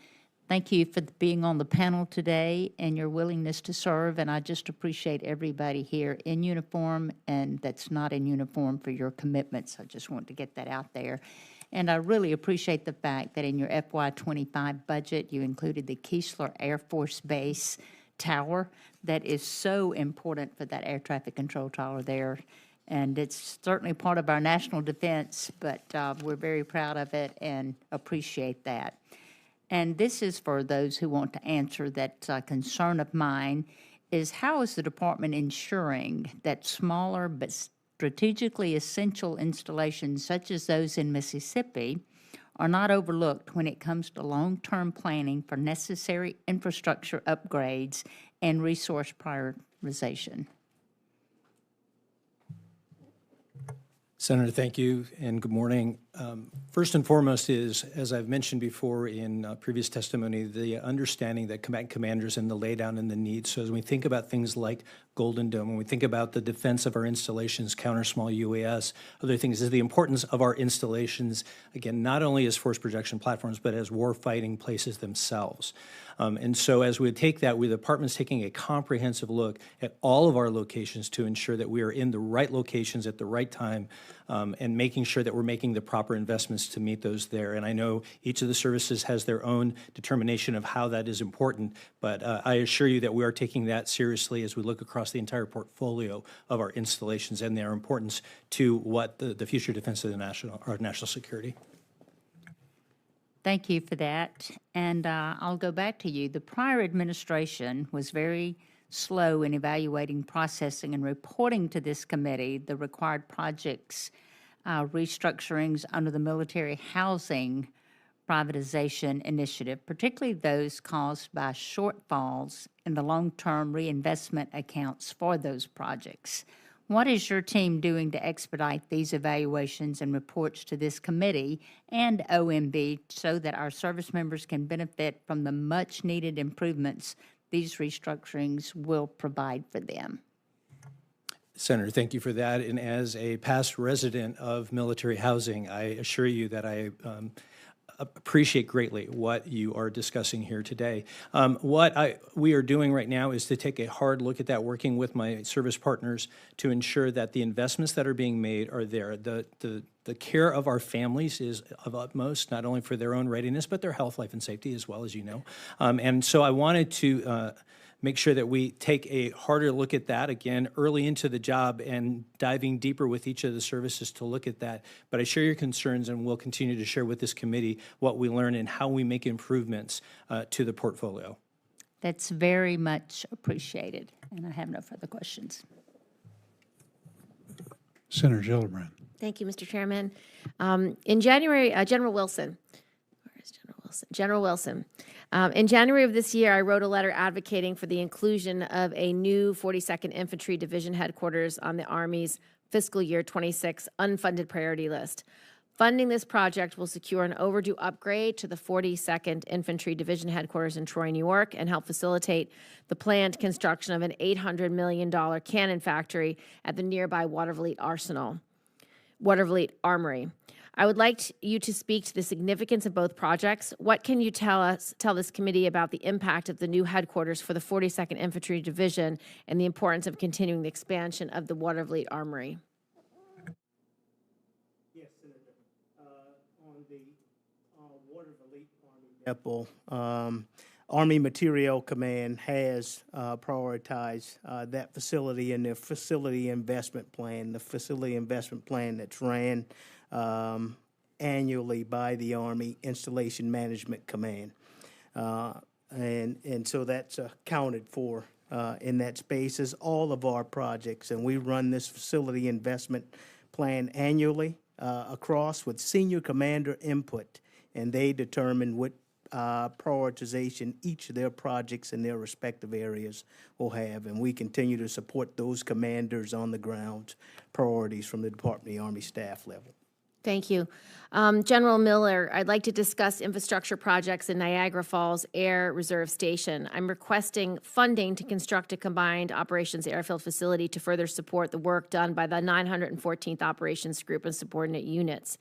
thank you for being on the panel today and your willingness to serve. And I just appreciate everybody here in uniform and that's not in uniform for your commitments. I just want to get that out there. And I really appreciate the fact that in your FY25 budget, you included the Keesler Air Force Base tower. That is so important for that air traffic control tower there. And it's certainly part of our national defense, but we're very proud of it and appreciate that. And this is for those who want to answer that concern of mine, is how is the department ensuring that smaller but strategically essential installations such as those in Mississippi are not overlooked when it comes to long-term planning for necessary infrastructure upgrades and resource prioritization? Senator, thank you, and good morning. First and foremost is, as I've mentioned before in previous testimony, the understanding that combatant commanders and the laydown and the needs. So as we think about things like Golden Dome, when we think about the defense of our installations, counter small UAS, other things, is the importance of our installations, again, not only as force projection platforms, but as war-fighting places themselves. And so as we take that, the department's taking a comprehensive look at all of our locations to ensure that we are in the right locations at the right time and making sure that we're making the proper investments to meet those there. And I know each of the services has their own determination of how that is important, but I assure you that we are taking that seriously as we look across the entire portfolio of our installations and their importance to what the future defense of our national security. Thank you for that. And I'll go back to you. The prior administration was very slow in evaluating, processing, and reporting to this committee the required projects restructurings under the military housing privatization initiative, particularly those caused by shortfalls in the long-term reinvestment accounts for those projects. What is your team doing to expedite these evaluations and reports to this committee and OMB so that our service members can benefit from the much-needed improvements these restructurings will provide for them? Senator, thank you for that. And as a past resident of military housing, I assure you that I appreciate greatly what you are discussing here today. We are doing right now is to take a hard look at that, working with my service partners to ensure that the investments that are being made are there. The care of our families is of utmost, not only for their own readiness, but their health, life, and safety as well, as you know. And so I wanted to make sure that we take a harder look at that, again, early into the job and diving deeper with each of the services to look at that. But I share your concerns and we'll continue to share with this committee what we learn and how we make improvements to the portfolio. That's very much appreciated, and I have no further questions. Senator Jablon. Thank you, Mr. Chairman. In January, General Wilson, where is General Wilson? General Wilson. In January of this year, I wrote a letter advocating for the inclusion of a new 42nd Infantry Division headquarters on the Army's fiscal year 26 unfunded priority list. Funding this project will secure an overdue upgrade to the 42nd Infantry Division headquarters in Troy, New York, and help facilitate the planned construction of an $800 million cannon factory at the nearby Watervliet Armory. I would like you to speak to the significance of both projects. What can you tell this committee about the impact of the new headquarters for the 42nd Infantry Division and the importance of continuing the expansion of the Watervliet Armory? Yes, Senator. On the Watervliet Army Depot, Army Materiel Command has prioritized that facility in their facility investment plan, the facility investment plan that's ran annually by the Army Installation Management Command. And so that's accounted for in that space as all of our projects. And we run this facility investment plan annually across with senior commander input, and they determine what prioritization each of their projects in their respective areas will have. And we continue to support those commanders on the ground priorities from the Department of the Army staff level. Thank you. General Miller, I'd like to discuss infrastructure projects in Niagara Falls Air Reserve Station. I'm requesting funding to construct a combined operations airfield facility to further support the work done by the 914th Operations Group and subordinate units.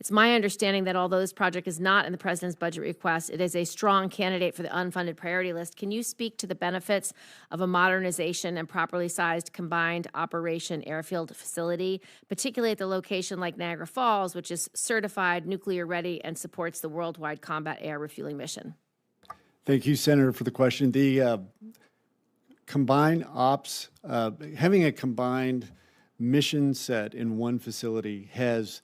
It's my understanding that although this project is not in the President's budget request, it is a strong candidate for the unfunded priority list. Can you speak to the benefits of a modernization and properly sized combined operation airfield facility, particularly at the location like Niagara Falls, which is certified nuclear ready and supports the worldwide combat air refueling mission? Thank you, Senator, for the question. The combined ops, having a combined mission set in one facility has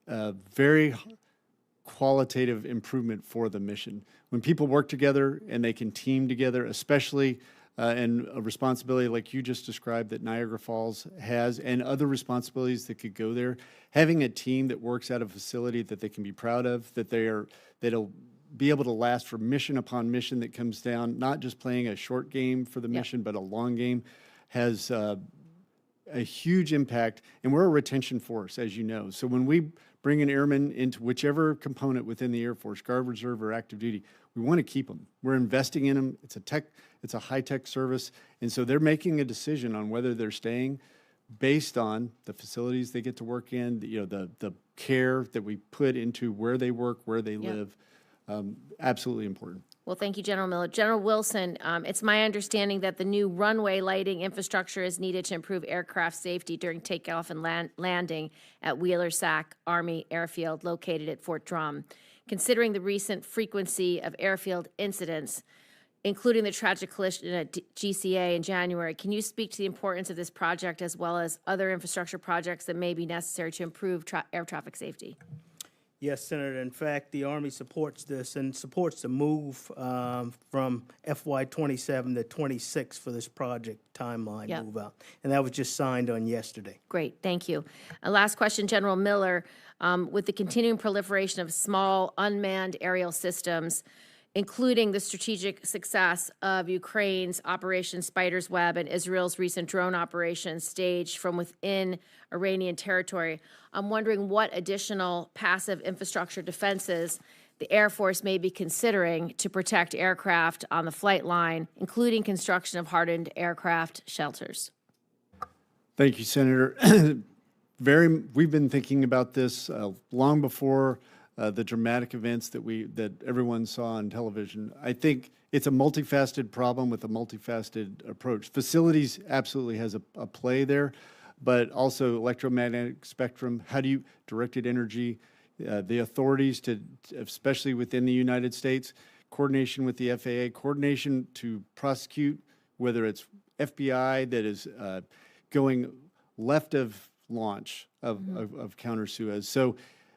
a very qualitative improvement for the mission. When people work together and they can team together, especially and a responsibility like you just described that Niagara Falls has and other responsibilities that could go there, having a team that works at a facility that they can be proud of, that'll be able to last for mission upon mission that comes down, not just playing a short game for the mission, but a long game, has a huge impact. And we're a retention force, as you know. So when we bring an airman into whichever component within the Air Force, Guard, Reserve, or active duty, we want to keep them. We're investing in them. It's a high-tech service. And so they're making a decision on whether they're staying based on the facilities they get to work in, the care that we put into where they work, where they live. Absolutely important. Well, thank you, General Miller. General Wilson, it's my understanding that the new runway lighting infrastructure is needed to improve aircraft safety during takeoff and landing at Wheeler-Sac Army Airfield located at Fort Drum. Considering the recent frequency of airfield incidents, including the tragic collision at GCA in January, can you speak to the importance of this project as well as other infrastructure projects that may be necessary to improve air traffic safety? Yes, Senator. In fact, the Army supports this and supports the move from FY '27 to '26 for this project timeline Yep. move out. And that was just signed on yesterday. Great, thank you. Last question, General Miller. With the continuing proliferation of small unmanned aerial systems, including the strategic success of Ukraine's Operation Spider's Web and Israel's recent drone operation staged from within Iranian territory, I'm wondering what additional passive infrastructure defenses the Air Force may be considering to protect aircraft on the flight line, including construction of hardened aircraft shelters. Thank you, Senator. We've been thinking about this long before the dramatic events that everyone saw on television. I think it's a multifaceted problem with a multifaceted approach. Facilities absolutely has a play there, but also electromagnetic spectrum. How do you directed energy? The authorities to, especially within the United States, coordination with the FAA, coordination to prosecute, whether it's FBI that is going left of launch of counter Suez. So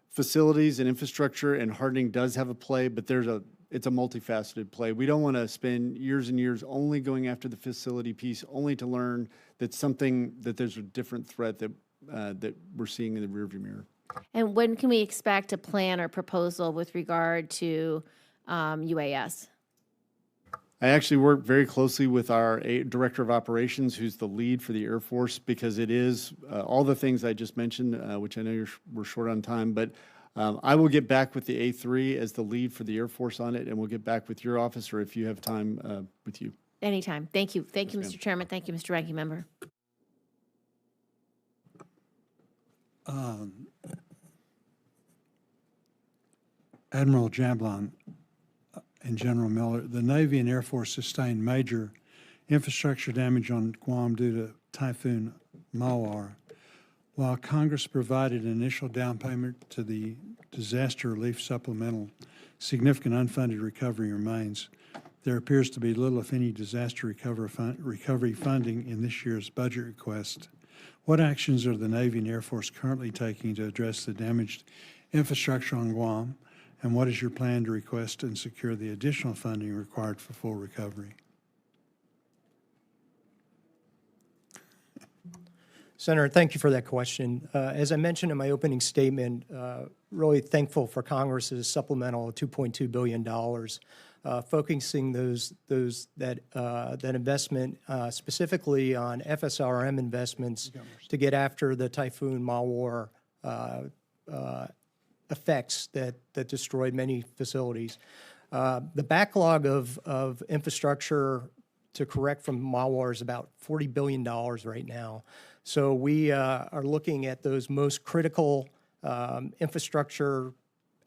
facilities and infrastructure and hardening does have a play, but it's a multifaceted play. We don't want to spend years and years only going after the facility piece, only to learn that there's a different threat that we're seeing in the rearview mirror. And when can we expect a plan or proposal with regard to UAS? I actually work very closely with our Director of Operations, who's the lead for the Air Force, because it is all the things I just mentioned, which I know we're short on time, but I will get back with the A3 as the lead for the Air Force on it, and we'll get back with your office, or if you have time, with you. Anytime. Thank you. Thank you, Yes, Mr. Chairman. Thank you, Mr. Ranking Member. Admiral Jablon and General Miller, the Navy and Air Force sustained major infrastructure damage on Guam due to Typhoon Mawar. While Congress provided an initial down payment to the disaster relief supplemental, significant unfunded recovery remains. There appears to be little, if any, disaster recovery funding in this year's budget request. What actions are the Navy and Air Force currently taking to address the damaged infrastructure on Guam? And what is your plan to request and secure the additional funding required for full recovery? Senator, thank you for that question. As I mentioned in my opening statement, really thankful for Congress's supplemental $2.2 billion, focusing that investment specifically on FSRM investments to get after the Typhoon Mawar effects that destroyed many facilities. The backlog of infrastructure to correct from Mawar is about $40 billion right now. So we are looking at those most critical infrastructure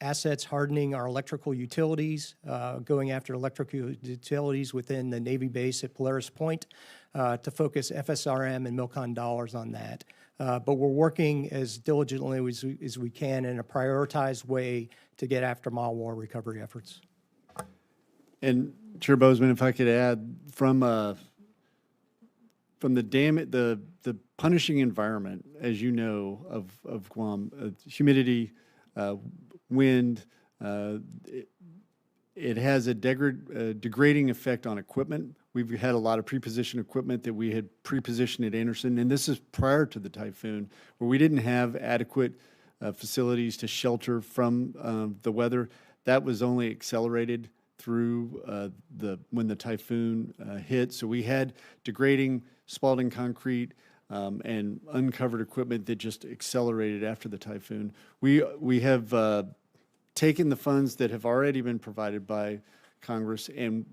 assets, hardening our electrical utilities, going after electrical utilities within the Navy base at Polaris Point to focus FSRM and MILCON dollars on that. But we're working as diligently as we can in a prioritized way to get after Mawar recovery efforts. And Chair Bozeman, if I could add, from the punishing environment, as you know, of Guam, humidity, wind, it has a degrading effect on equipment. We've had a lot of pre-positioned equipment that we had pre-positioned at Anderson, and this is prior to the typhoon, where we didn't have adequate facilities to shelter from the weather. That was only accelerated through when the typhoon hit. So we had degrading Spalding concrete and uncovered equipment that just accelerated after the typhoon. We have taken the funds that have already been provided by Congress and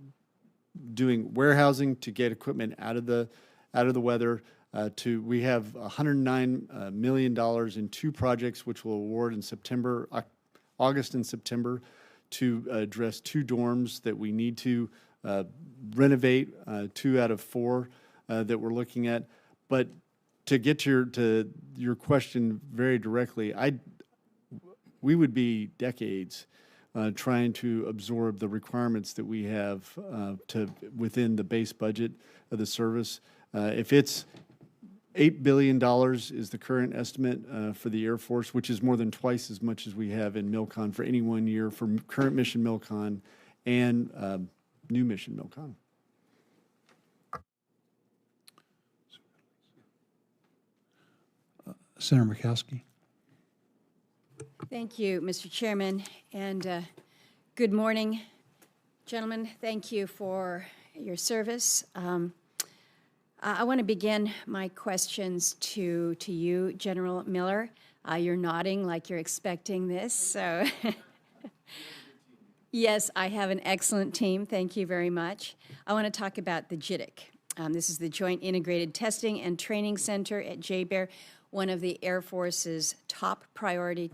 doing warehousing to get equipment out of the weather. We have $109 million in two projects, which will award in August and September, to address two dorms that we need to renovate, 2 out of 4 that we're looking at. But to get to your question very directly, we would be decades trying to absorb the requirements that we have within the base budget of the service. If it's $8 billion is the current estimate for the Air Force, which is more than twice as much as we have in MILCON for any 1 year for current mission MILCON and new mission MILCON. Senator Murkowski. Thank you, Mr. Chairman, and good morning, gentlemen. Thank you for your service. I want to begin my questions to you, General Miller. You're nodding like you're expecting this, so yes, I have an excellent team. Thank you very much. I want to talk about the JITC. This is the Joint Integrated Testing and Training Center at JBER, one of the Air Force's top priorities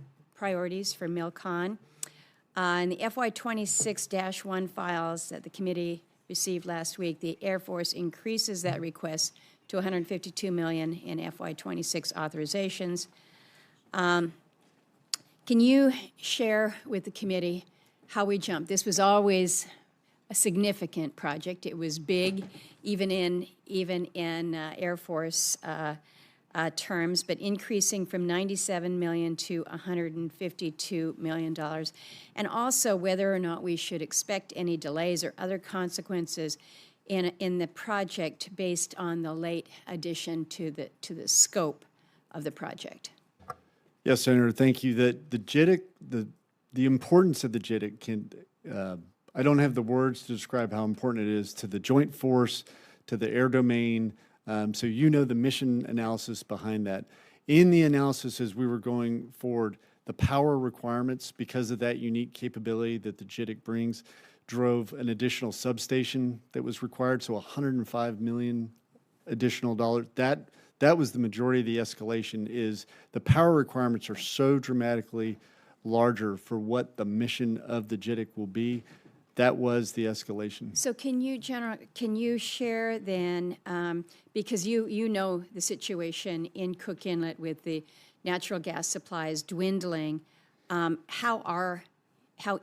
for MILCON. In the FY26-1 files that the committee received last week, the Air Force increases that request to $152 million in FY26 authorizations. Can you share with the committee how we jumped? This was always a significant project. It was big, even in Air Force terms, but increasing from $97 million to $152 million, and also whether or not we should expect any delays or other consequences in the project based on the late addition to the scope of the project. Yes, Senator, thank you. The JITC, the importance of the JITC can, I don't have the words to describe how important it is to the Joint Force, to the air domain. So you know the mission analysis behind that. In the analysis as we were going forward, the power requirements, because of that unique capability that the JITC brings, drove an additional substation that was required, so $105 million additional dollars. That was the majority of the escalation. Is the power requirements are so dramatically larger for what the mission of the JITC will be. That was the escalation. So can you share then, because you know the situation in Cook Inlet with the natural gas supplies dwindling, how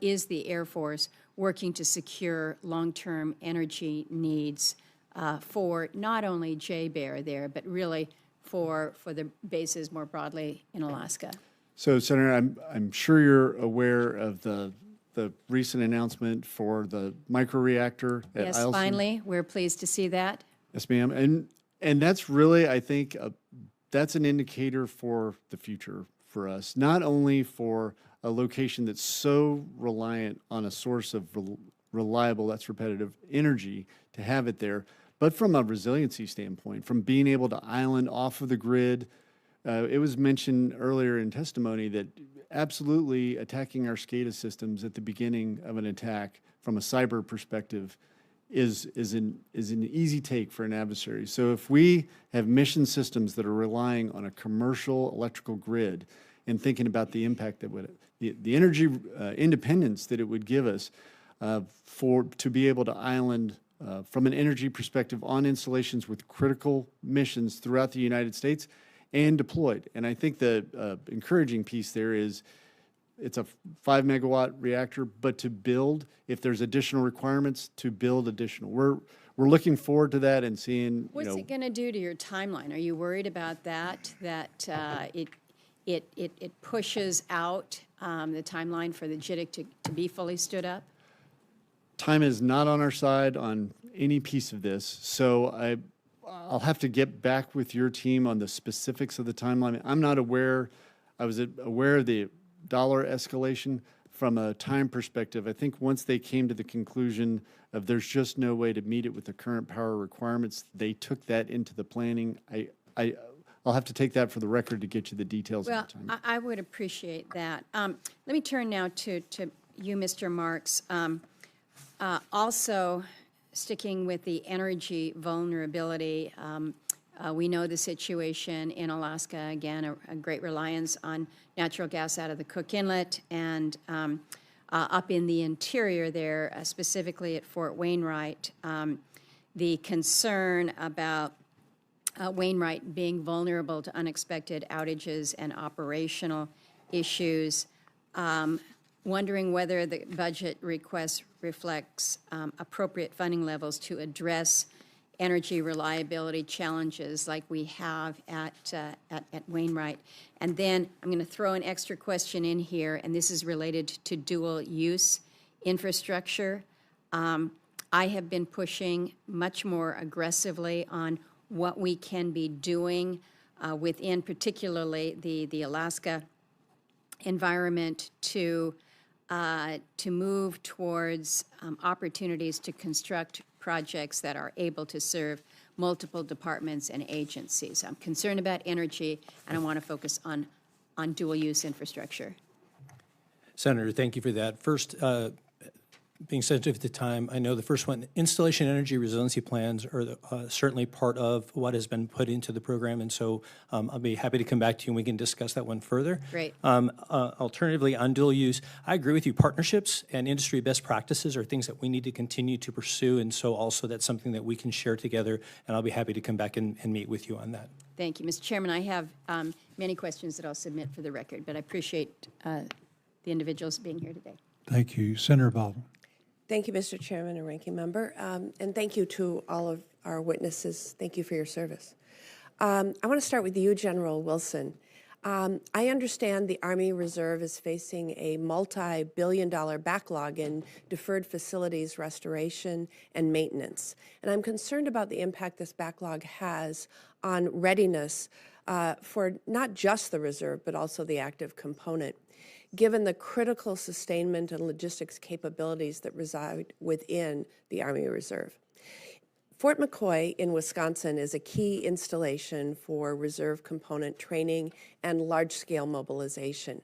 is the Air Force working to secure long-term energy needs for not only JBER there, but really for the bases more broadly in Alaska? So, Senator, I'm sure you're aware of the recent announcement for the microreactor at Yes, Eielson. finally, we're pleased to see that. Yes, ma'am. And that's really, I think, that's an indicator for the future for us, not only for a location that's so reliant on a source of reliable, that's repetitive, energy to have it there, but from a resiliency standpoint, from being able to island off of the grid. It was mentioned earlier in testimony that absolutely attacking our SCADA systems at the beginning of an attack from a cyber perspective is an easy take for an adversary. So if we have mission systems that are relying on a commercial electrical grid and thinking about the impact that would, the energy independence that it would give us to be able to island from an energy perspective on installations with critical missions throughout the United States and deployed. And I think the encouraging piece there is it's a 5 megawatt reactor, but to build, if there's additional requirements, to build additional. We're looking forward to that and seeing. What's it going to do to your timeline? Are you worried about that? That it pushes out the timeline for the JITC to be fully stood up? Time is not on our side on any piece of this, so I'll have to get back with your team on the specifics of the timeline. I'm not aware. I was aware of the dollar escalation from a time perspective. I think once they came to the conclusion of there's just no way to meet it with the current power requirements, they took that into the planning. I'll have to take that for the record to get you the details of the time. Well, I would appreciate that. Let me turn now to you, Mr. Marks. Also, sticking with the energy vulnerability, we know the situation in Alaska, again, a great reliance on natural gas out of the Cook Inlet, and up in the interior there, specifically at Fort Wainwright, the concern about Wainwright being vulnerable to unexpected outages and operational issues. Wondering whether the budget request reflects appropriate funding levels to address energy reliability challenges like we have at Wainwright. And then I'm going to throw an extra question in here, and this is related to dual-use infrastructure. I have been pushing much more aggressively on what we can be doing within particularly the Alaska environment to move towards opportunities to construct projects that are able to serve multiple departments and agencies. I'm concerned about energy, and I want to focus on dual-use infrastructure. Senator, thank you for that. First, being sensitive to time, I know the first one, installation energy resiliency plans are certainly part of what has been put into the program, and so I'll be happy to come back to you and we can discuss that one further. Great. Alternatively, on dual use, I agree with you. Partnerships and industry best practices are things that we need to continue to pursue, and so also that's something that we can share together, and I'll be happy to come back and meet with you on that. Thank you. Mr. Chairman, I have many questions that I'll submit for the record, but I appreciate the individuals being here today. Thank you. Senator Baldwin. Thank you, Mr. Chairman and Ranking Member, and thank you to all of our witnesses. Thank you for your service. I want to start with you, General Wilson. I understand the Army Reserve is facing a multi-billion-dollar backlog in deferred facilities restoration and maintenance, and I'm concerned about the impact this backlog has on readiness for not just the reserve, but also the active component, given the critical sustainment and logistics capabilities that reside within the Army Reserve. Fort McCoy in Wisconsin is a key installation for reserve component training and large-scale mobilization.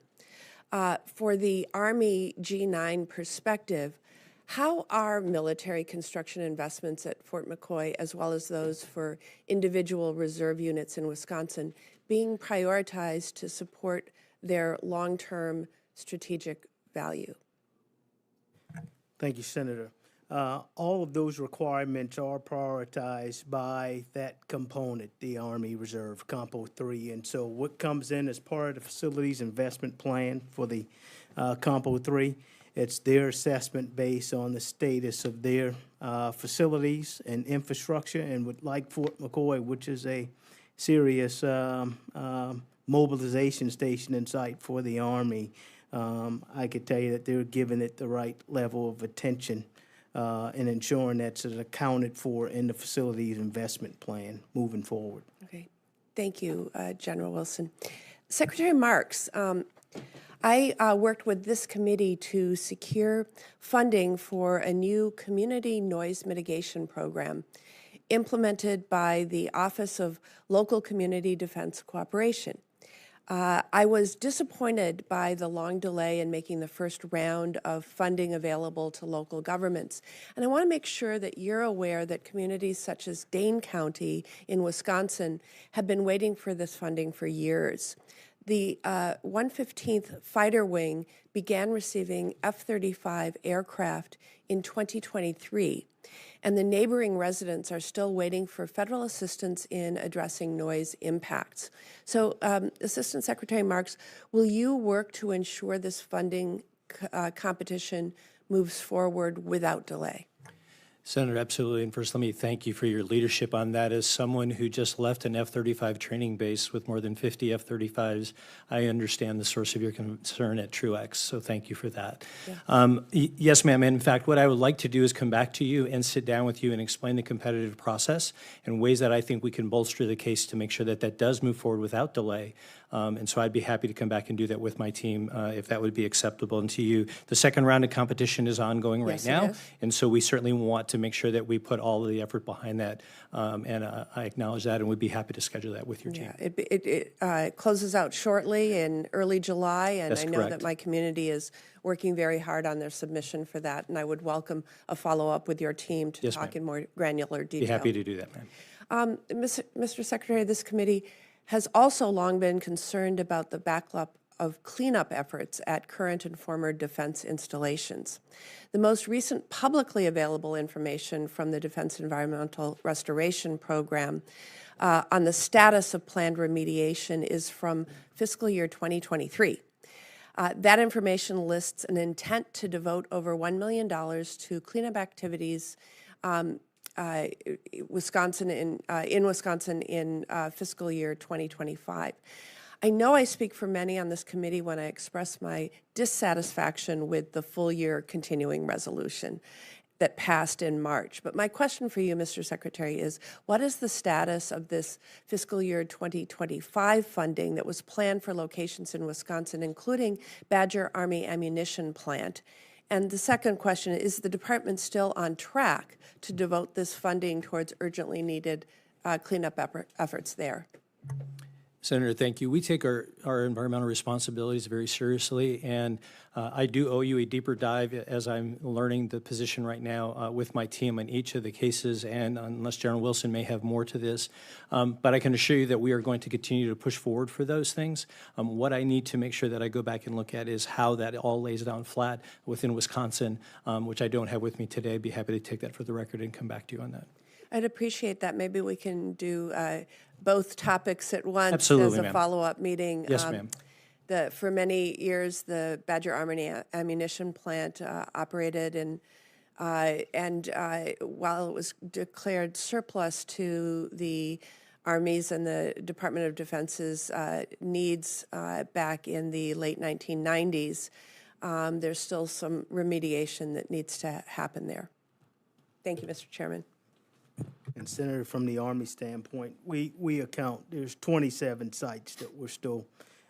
For the Army G9 perspective, how are military construction investments at Fort McCoy, as well as those for individual reserve units in Wisconsin, being prioritized to support their long-term strategic value? Thank you, Senator. All of those requirements are prioritized by that component, the Army Reserve, Compo 3. And so what comes in as part of the facilities investment plan for the Compo 3, it's their assessment based on the status of their facilities and infrastructure. And with, like Fort McCoy, which is a serious mobilization station and site for the Army, I could tell you that they're giving it the right level of attention and ensuring that's accounted for in the facilities investment plan moving forward. Okay. Thank you, General Wilson. Secretary Marks, I worked with this committee to secure funding for a new community noise mitigation program implemented by the Office of Local Community Defense Cooperation. I was disappointed by the long delay in making the first round of funding available to local governments. And I want to make sure that you're aware that communities such as Dane County in Wisconsin have been waiting for this funding for years. The 115th Fighter Wing began receiving F-35 aircraft in 2023, and the neighboring residents are still waiting for federal assistance in addressing noise impacts. So, Assistant Secretary Marks, will you work to ensure this funding competition moves forward without delay? Senator, absolutely. And first, let me thank you for your leadership on that. As someone who just left an F-35 training base with more than 50 F-35s, I understand the source of your concern at Truex, so thank you for that. Yeah. Yes, ma'am. In fact, what I would like to do is come back to you and sit down with you and explain the competitive process and ways that I think we can bolster the case to make sure that that does move forward without delay. And so I'd be happy to come back and do that with my team if that would be acceptable. And to you, the second round of competition is ongoing right now, and so we certainly want to make sure that we put all of the effort behind that. And I acknowledge that, and we'd be happy to schedule that with your team. Yeah, it closes out shortly in early July, and That's I know correct. that my community is working very hard on their submission for that, and I would welcome a follow-up with your team to Yes, talk ma'am. in more granular detail. Be happy to do that, ma'am. Mr. Secretary, this committee has also long been concerned about the backlog of cleanup efforts at current and former defense installations. The most recent publicly available information from the Defense Environmental Restoration Program on the status of planned remediation is from fiscal year 2023. That information lists an intent to devote over $1 million to cleanup activities Wisconsin in Wisconsin in fiscal year 2025. I know I speak for many on this committee when I express my dissatisfaction with the full year continuing resolution that passed in March. But my question for you, Mr. Secretary, is what is the status of this fiscal year 2025 funding that was planned for locations in Wisconsin, including Badger Army Ammunition Plant? And the second question, is the department still on track to devote this funding towards urgently needed cleanup efforts there? Senator, thank you. We take our environmental responsibilities very seriously, and I do owe you a deeper dive as I'm learning the position right now with my team on each of the cases, and unless General Wilson may have more to this. But I can assure you that we are going to continue to push forward for those things. What I need to make sure that I go back and look at is how that all lays down flat within Wisconsin, which I don't have with me today. I'd be happy to take that for the record and come back to you on that. I'd appreciate that. Maybe we can do both topics at once. Absolutely, as a ma'am. follow-up meeting. Yes, ma'am. For many years, the Badger Army Ammunition Plant operated, and while it was declared surplus to the Army's and the Department of Defense's needs back in the late 1990s, there's still some remediation that needs to happen there. Thank you, Mr. Chairman. And Senator, from the Army standpoint, we account, there's 27 sites that we're still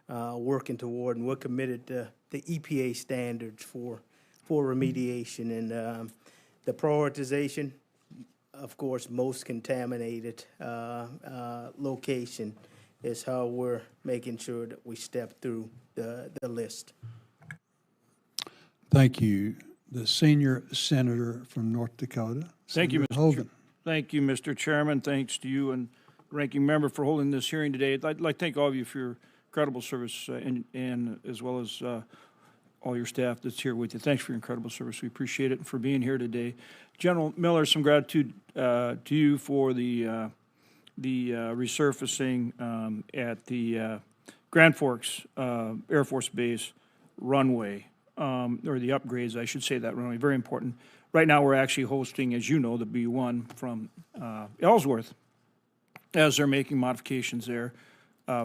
working toward, and we're committed to the EPA standards for remediation. And the prioritization, of course, most contaminated location is how we're making sure that we step through the list. Thank you. The senior senator from North Dakota. Thank you, Senator Mr. Hogan. Thank you, Mr. Chairman. Thanks to you and Ranking Member for holding this hearing today. I'd like to thank all of you for your incredible service and as well as all your staff that's here with you. Thanks for your incredible service. We appreciate it and for being here today. General Miller, some gratitude to you for the resurfacing at the Grand Forks Air Force Base runway, or the upgrades, I should say, that runway. Very important. Right now, we're actually hosting, as you know, the B-1 from Ellsworth, as they're making modifications there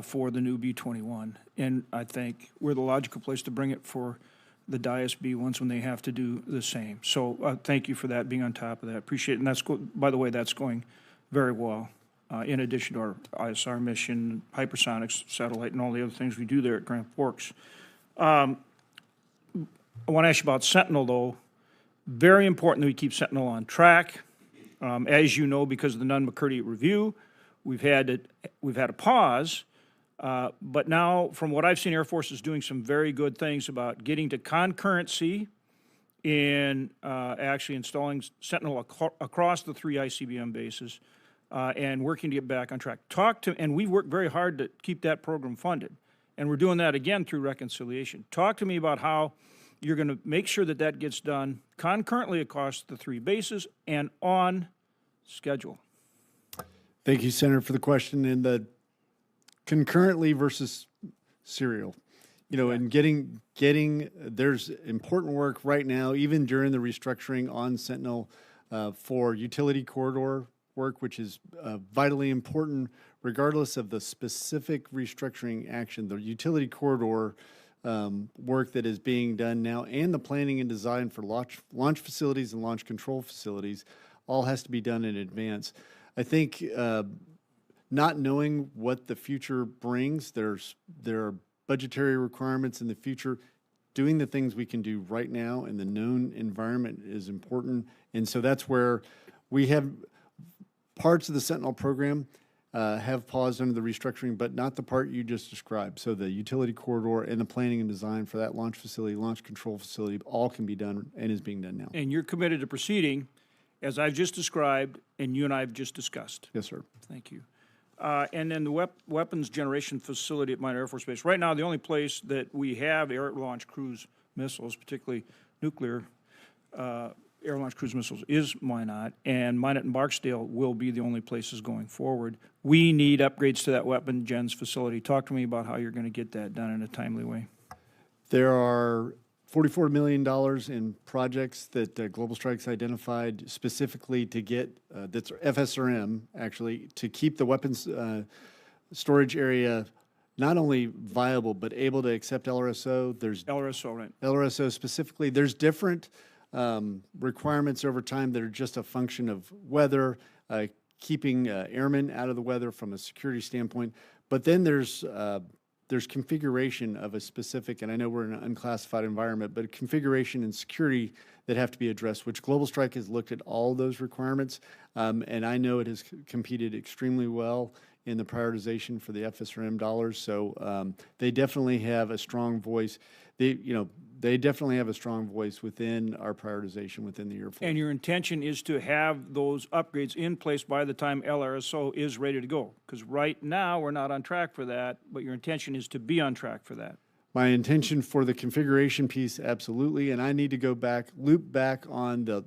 for the new B-21. And I think we're the logical place to bring it for the Dias B-1s when they have to do the same. So thank you for that, being on top of that. Appreciate it. And that's, by the way, that's going very well, in addition to our ISR mission, hypersonics, satellite, and all the other things we do there at Grand Forks. I want to ask you about Sentinel, though. Very important that we keep Sentinel on track. As you know, because of the Nunn-McCurdy review, we've had a pause. But now, from what I've seen, Air Force is doing some very good things about getting to concurrency in actually installing Sentinel across the 3 ICBM bases and working to get back on track. And we've worked very hard to keep that program funded. And we're doing that again through reconciliation. Talk to me about how you're going to make sure that that gets done concurrently across the 3 bases and on schedule. Thank you, Senator, for the question. And the concurrently versus serial, you know, and getting there's important work right now, even during the restructuring on Sentinel for utility corridor work, which is vitally important, regardless of the specific restructuring action. The utility corridor work that is being done now, and the planning and design for launch facilities and launch control facilities, all has to be done in advance. I think not knowing what the future brings, there are budgetary requirements in the future. Doing the things we can do right now in the known environment is important, and so that's where we have parts of the Sentinel program have paused under the restructuring, but not the part you just described. So the utility corridor and the planning and design for that launch facility, launch control facility, all can be done and is being done now. And you're committed to proceeding as I've just described and you and I have just discussed. Yes, sir. Thank you. And then the weapons generation facility at Minot Air Force Base. Right now, the only place that we have air-launched cruise missiles, particularly nuclear air-launched cruise missiles, is Minot, and Minot and Barksdale will be the only places going forward. We need upgrades to that weapon gens facility. Talk to me about how you're going to get that done in a timely way. There are $44 million in projects that Global Strike's identified specifically to get, that's FSRM, actually, to keep the weapons storage area not only viable, but able to accept LRSO. There's LRSO, right? LRSO specifically. There's different requirements over time that are just a function of weather, keeping airmen out of the weather from a security standpoint. But then there's configuration of a specific, and I know we're in an unclassified environment, but configuration and security that have to be addressed, which Global Strike has looked at all those requirements, and I know it has competed extremely well in the prioritization for the FSRM dollars. So they definitely have a strong voice. They definitely have a strong voice within our prioritization within the Air Force. And your intention is to have those upgrades in place by the time LRSO is ready to go? Because right now, we're not on track for that, but your intention is to be on track for that. My intention for the configuration piece, absolutely, and I need to go back, loop back on the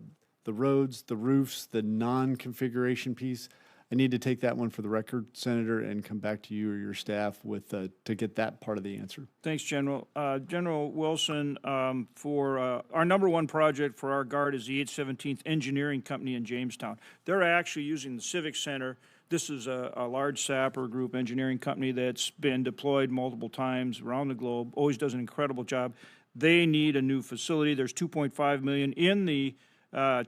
roads, the roofs, the non-configuration piece. I need to take that one for the record, Senator, and come back to you or your staff with to get that part of the answer. Thanks, General. General Wilson, for our number one project for our Guard is the 817th Engineering Company in Jamestown. They're actually using the Civic Center. This is a large sapper group engineering company that's been deployed multiple times around the globe, always does an incredible job. They need a new facility. There's $2.5 million in the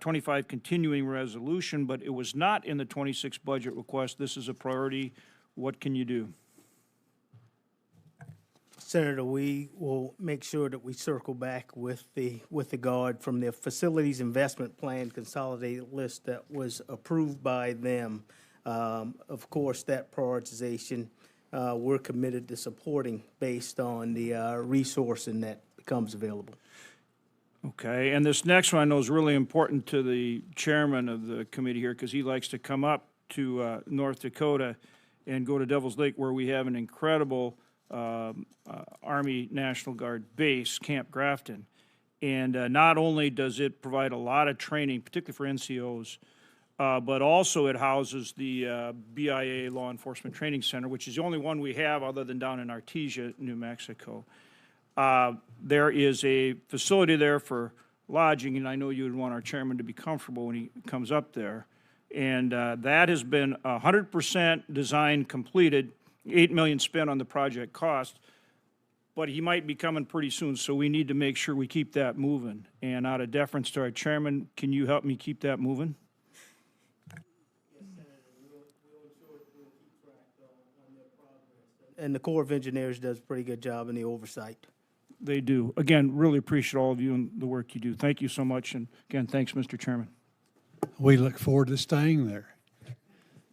25 continuing resolution, but it was not in the 26 budget request. This is a priority. What can you do? Senator, we will make sure that we circle back with the Guard from the Facilities Investment Plan consolidated list that was approved by them. Of course, that prioritization we're committed to supporting based on the resourcing that becomes available. Okay, and this next one I know is really important to the chairman of the committee here because he likes to come up to North Dakota and go to Devil's Lake where we have an incredible Army National Guard base, Camp Grafton. And not only does it provide a lot of training, particularly for NCOs, but also it houses the BIA Law Enforcement Training Center, which is the only one we have other than down in Artesia, New Mexico. There is a facility there for lodging, and I know you would want our chairman to be comfortable when he comes up there. And that has been 100% design completed, $8 million spent on the project cost, but he might be coming pretty soon, so we need to make sure we keep that moving. And out of deference to our chairman, can you help me keep that moving? And the Corps of Engineers does a pretty good job in the oversight. They do. Again, really appreciate all of you and the work you do. Thank you so much, and again, thanks, Mr. Chairman. We look forward to staying there.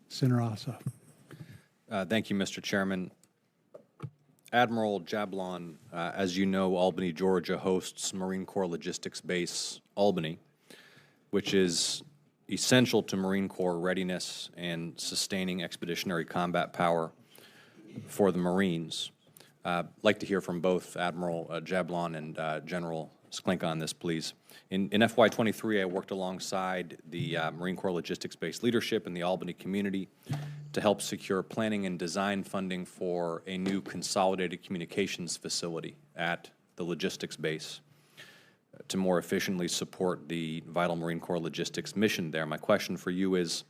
Senator Ossoff. Thank you, Mr. Chairman. Admiral Jablon, as you know, Albany, Georgia hosts Marine Corps Logistics Base Albany, which is essential to Marine Corps readiness and sustaining expeditionary combat power for the Marines. I'd like to hear from both Admiral Jablon and General Sklinka on this, please. In FY23, I worked alongside the Marine Corps Logistics Base leadership in the Albany community to help secure planning and design funding for a new consolidated communications facility at the logistics base to more efficiently support the vital Marine Corps logistics mission there. My question for you is,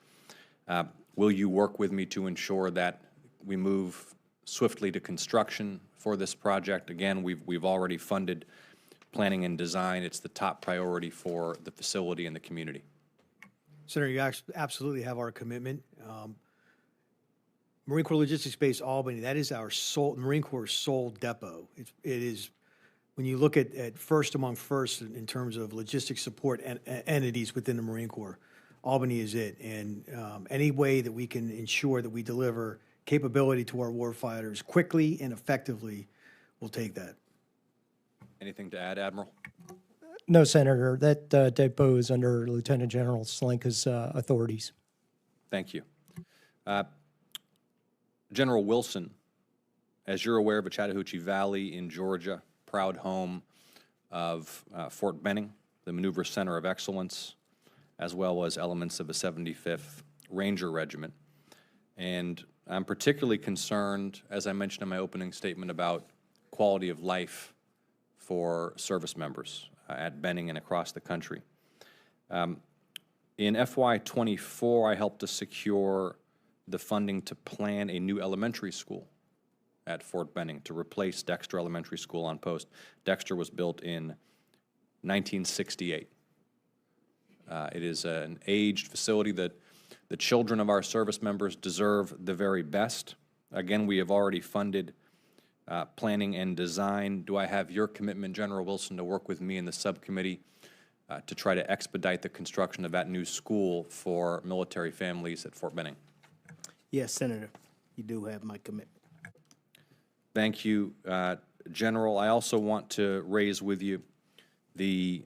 will you work with me to ensure that we move swiftly to construction for this project? Again, we've already funded planning and design. It's the top priority for the facility and the community. Senator, you absolutely have our commitment. Marine Corps Logistics Base Albany, that is our Marine Corps' sole depot. It is, when you look at first among first in terms of logistics support entities within the Marine Corps, Albany is it. And any way that we can ensure that we deliver capability to our warfighters quickly and effectively, we'll take that. Anything to add, Admiral? No, Senator. That depot is under Lieutenant General Slinka's authorities. Thank you. General Wilson, as you're aware of, Chattahoochee Valley in Georgia, proud home of Fort Benning, the Maneuver Center of Excellence, as well as elements of the 75th Ranger Regiment. And I'm particularly concerned, as I mentioned in my opening statement, about quality of life for service members at Benning and across the country. In FY24, I helped to secure the funding to plan a new elementary school at Fort Benning to replace Dexter Elementary School on post. Dexter was built in 1968. It is an aged facility that the children of our service members deserve the very best. Again, we have already funded planning and design. Do I have your commitment, General Wilson, to work with me in the subcommittee to try to expedite the construction of that new school for military families at Fort Benning? Yes, Senator, you do have my commitment. Thank you, General. I also want to raise with you the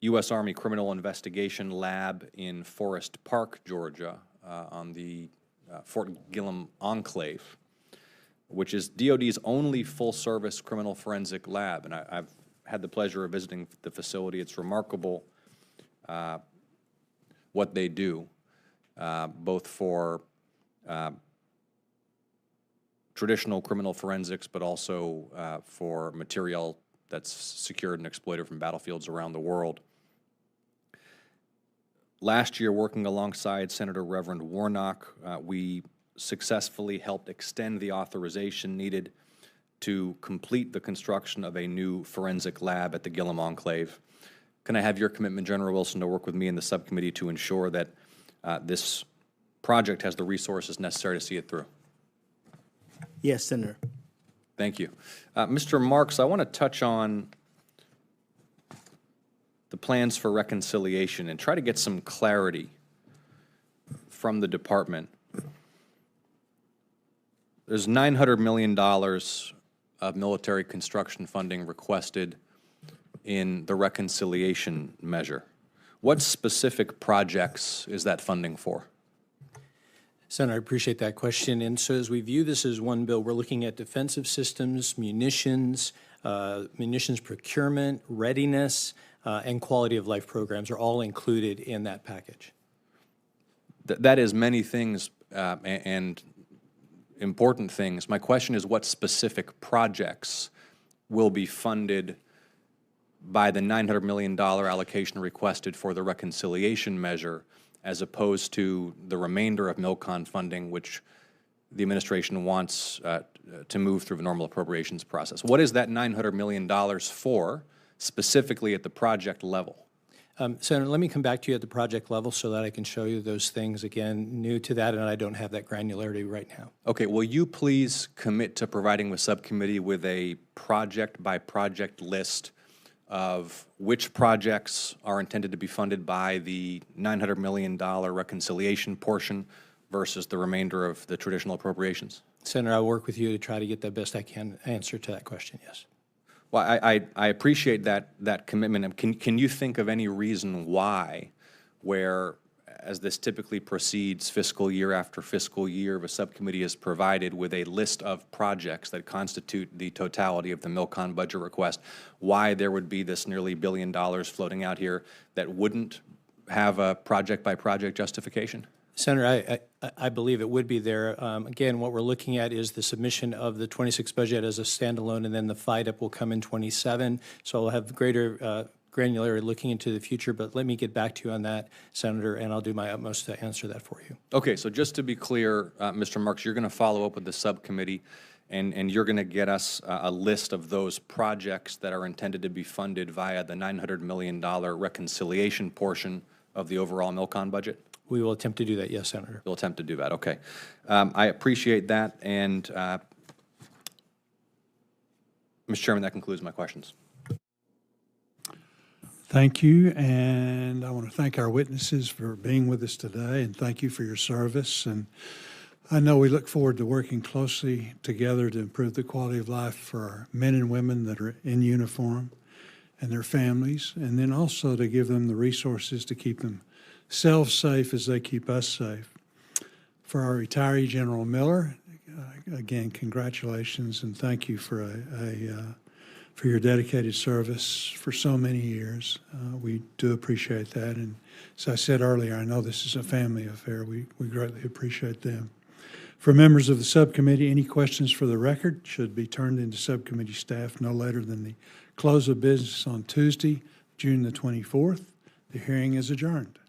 U.S. Army Criminal Investigation Lab in Forest Park, Georgia, on the Fort Gillem Enclave, which is DOD's only full-service criminal forensic lab. And I've had the pleasure of visiting the facility. It's remarkable what they do, both for traditional criminal forensics, but also for material that's secured and exploited from battlefields around the world. Last year, working alongside Senator Reverend Warnock, we successfully helped extend the authorization needed to complete the construction of a new forensic lab at the Gillem Enclave. Can I have your commitment, General Wilson, to work with me in the subcommittee to ensure that this project has the resources necessary to see it through? Yes, Senator. Thank you. Mr. Marks, I want to touch on the plans for reconciliation and try to get some clarity from the department. There's $900 million of military construction funding requested in the reconciliation measure. What specific projects is that funding for? Senator, I appreciate that question. And so as we view this as one bill, we're looking at defensive systems, munitions, munitions procurement, readiness, and quality of life programs are all included in that package. That is many things and important things. My question is what specific projects will be funded by the $900 million allocation requested for the reconciliation measure, as opposed to the remainder of MILCON funding, which the administration wants to move through the normal appropriations process. What is that $900 million for, specifically at the project level? Senator, let me come back to you at the project level so that I can show you those things. Again, new to that, and I don't have that granularity right now. Okay, will you please commit to providing the subcommittee with a project-by-project list of which projects are intended to be funded by the $900 million reconciliation portion versus the remainder of the traditional appropriations? Senator, I'll work with you to try to get the best I can answer to that question, yes. Well, I appreciate that commitment. Can you think of any reason why, where, as this typically proceeds fiscal year after fiscal year, the subcommittee is provided with a list of projects that constitute the totality of the MILCON budget request, why there would be this nearly $1 billion floating out here that wouldn't have a project-by-project justification? Senator, I believe it would be there. Again, what we're looking at is the submission of the 26 budget as a standalone, and then the FIDUP will come in 27. So I'll have greater granularity looking into the future, but let me get back to you on that, Senator, and I'll do my utmost to answer that for you. Okay, so just to be clear, Mr. Marks, you're going to follow up with the subcommittee, and you're going to get us a list of those projects that are intended to be funded via the $900 million reconciliation portion of the overall MILCON budget? We will attempt to do that, yes, Senator. We'll attempt to do that, okay. I appreciate that, and Mr. Chairman, that concludes my questions. Thank you, and I want to thank our witnesses for being with us today, and thank you for your service. And I know we look forward to working closely together to improve the quality of life for our men and women that are in uniform and their families, and then also to give them the resources to keep themselves safe as they keep us safe. For our retiree, General Miller, again, congratulations and thank you for for your dedicated service for so many years. We do appreciate that, and as I said earlier, I know this is a family affair. We greatly appreciate them. For members of the subcommittee, any questions for the record should be turned into subcommittee staff no later than the close of business on Tuesday, June the 24th. The hearing is adjourned.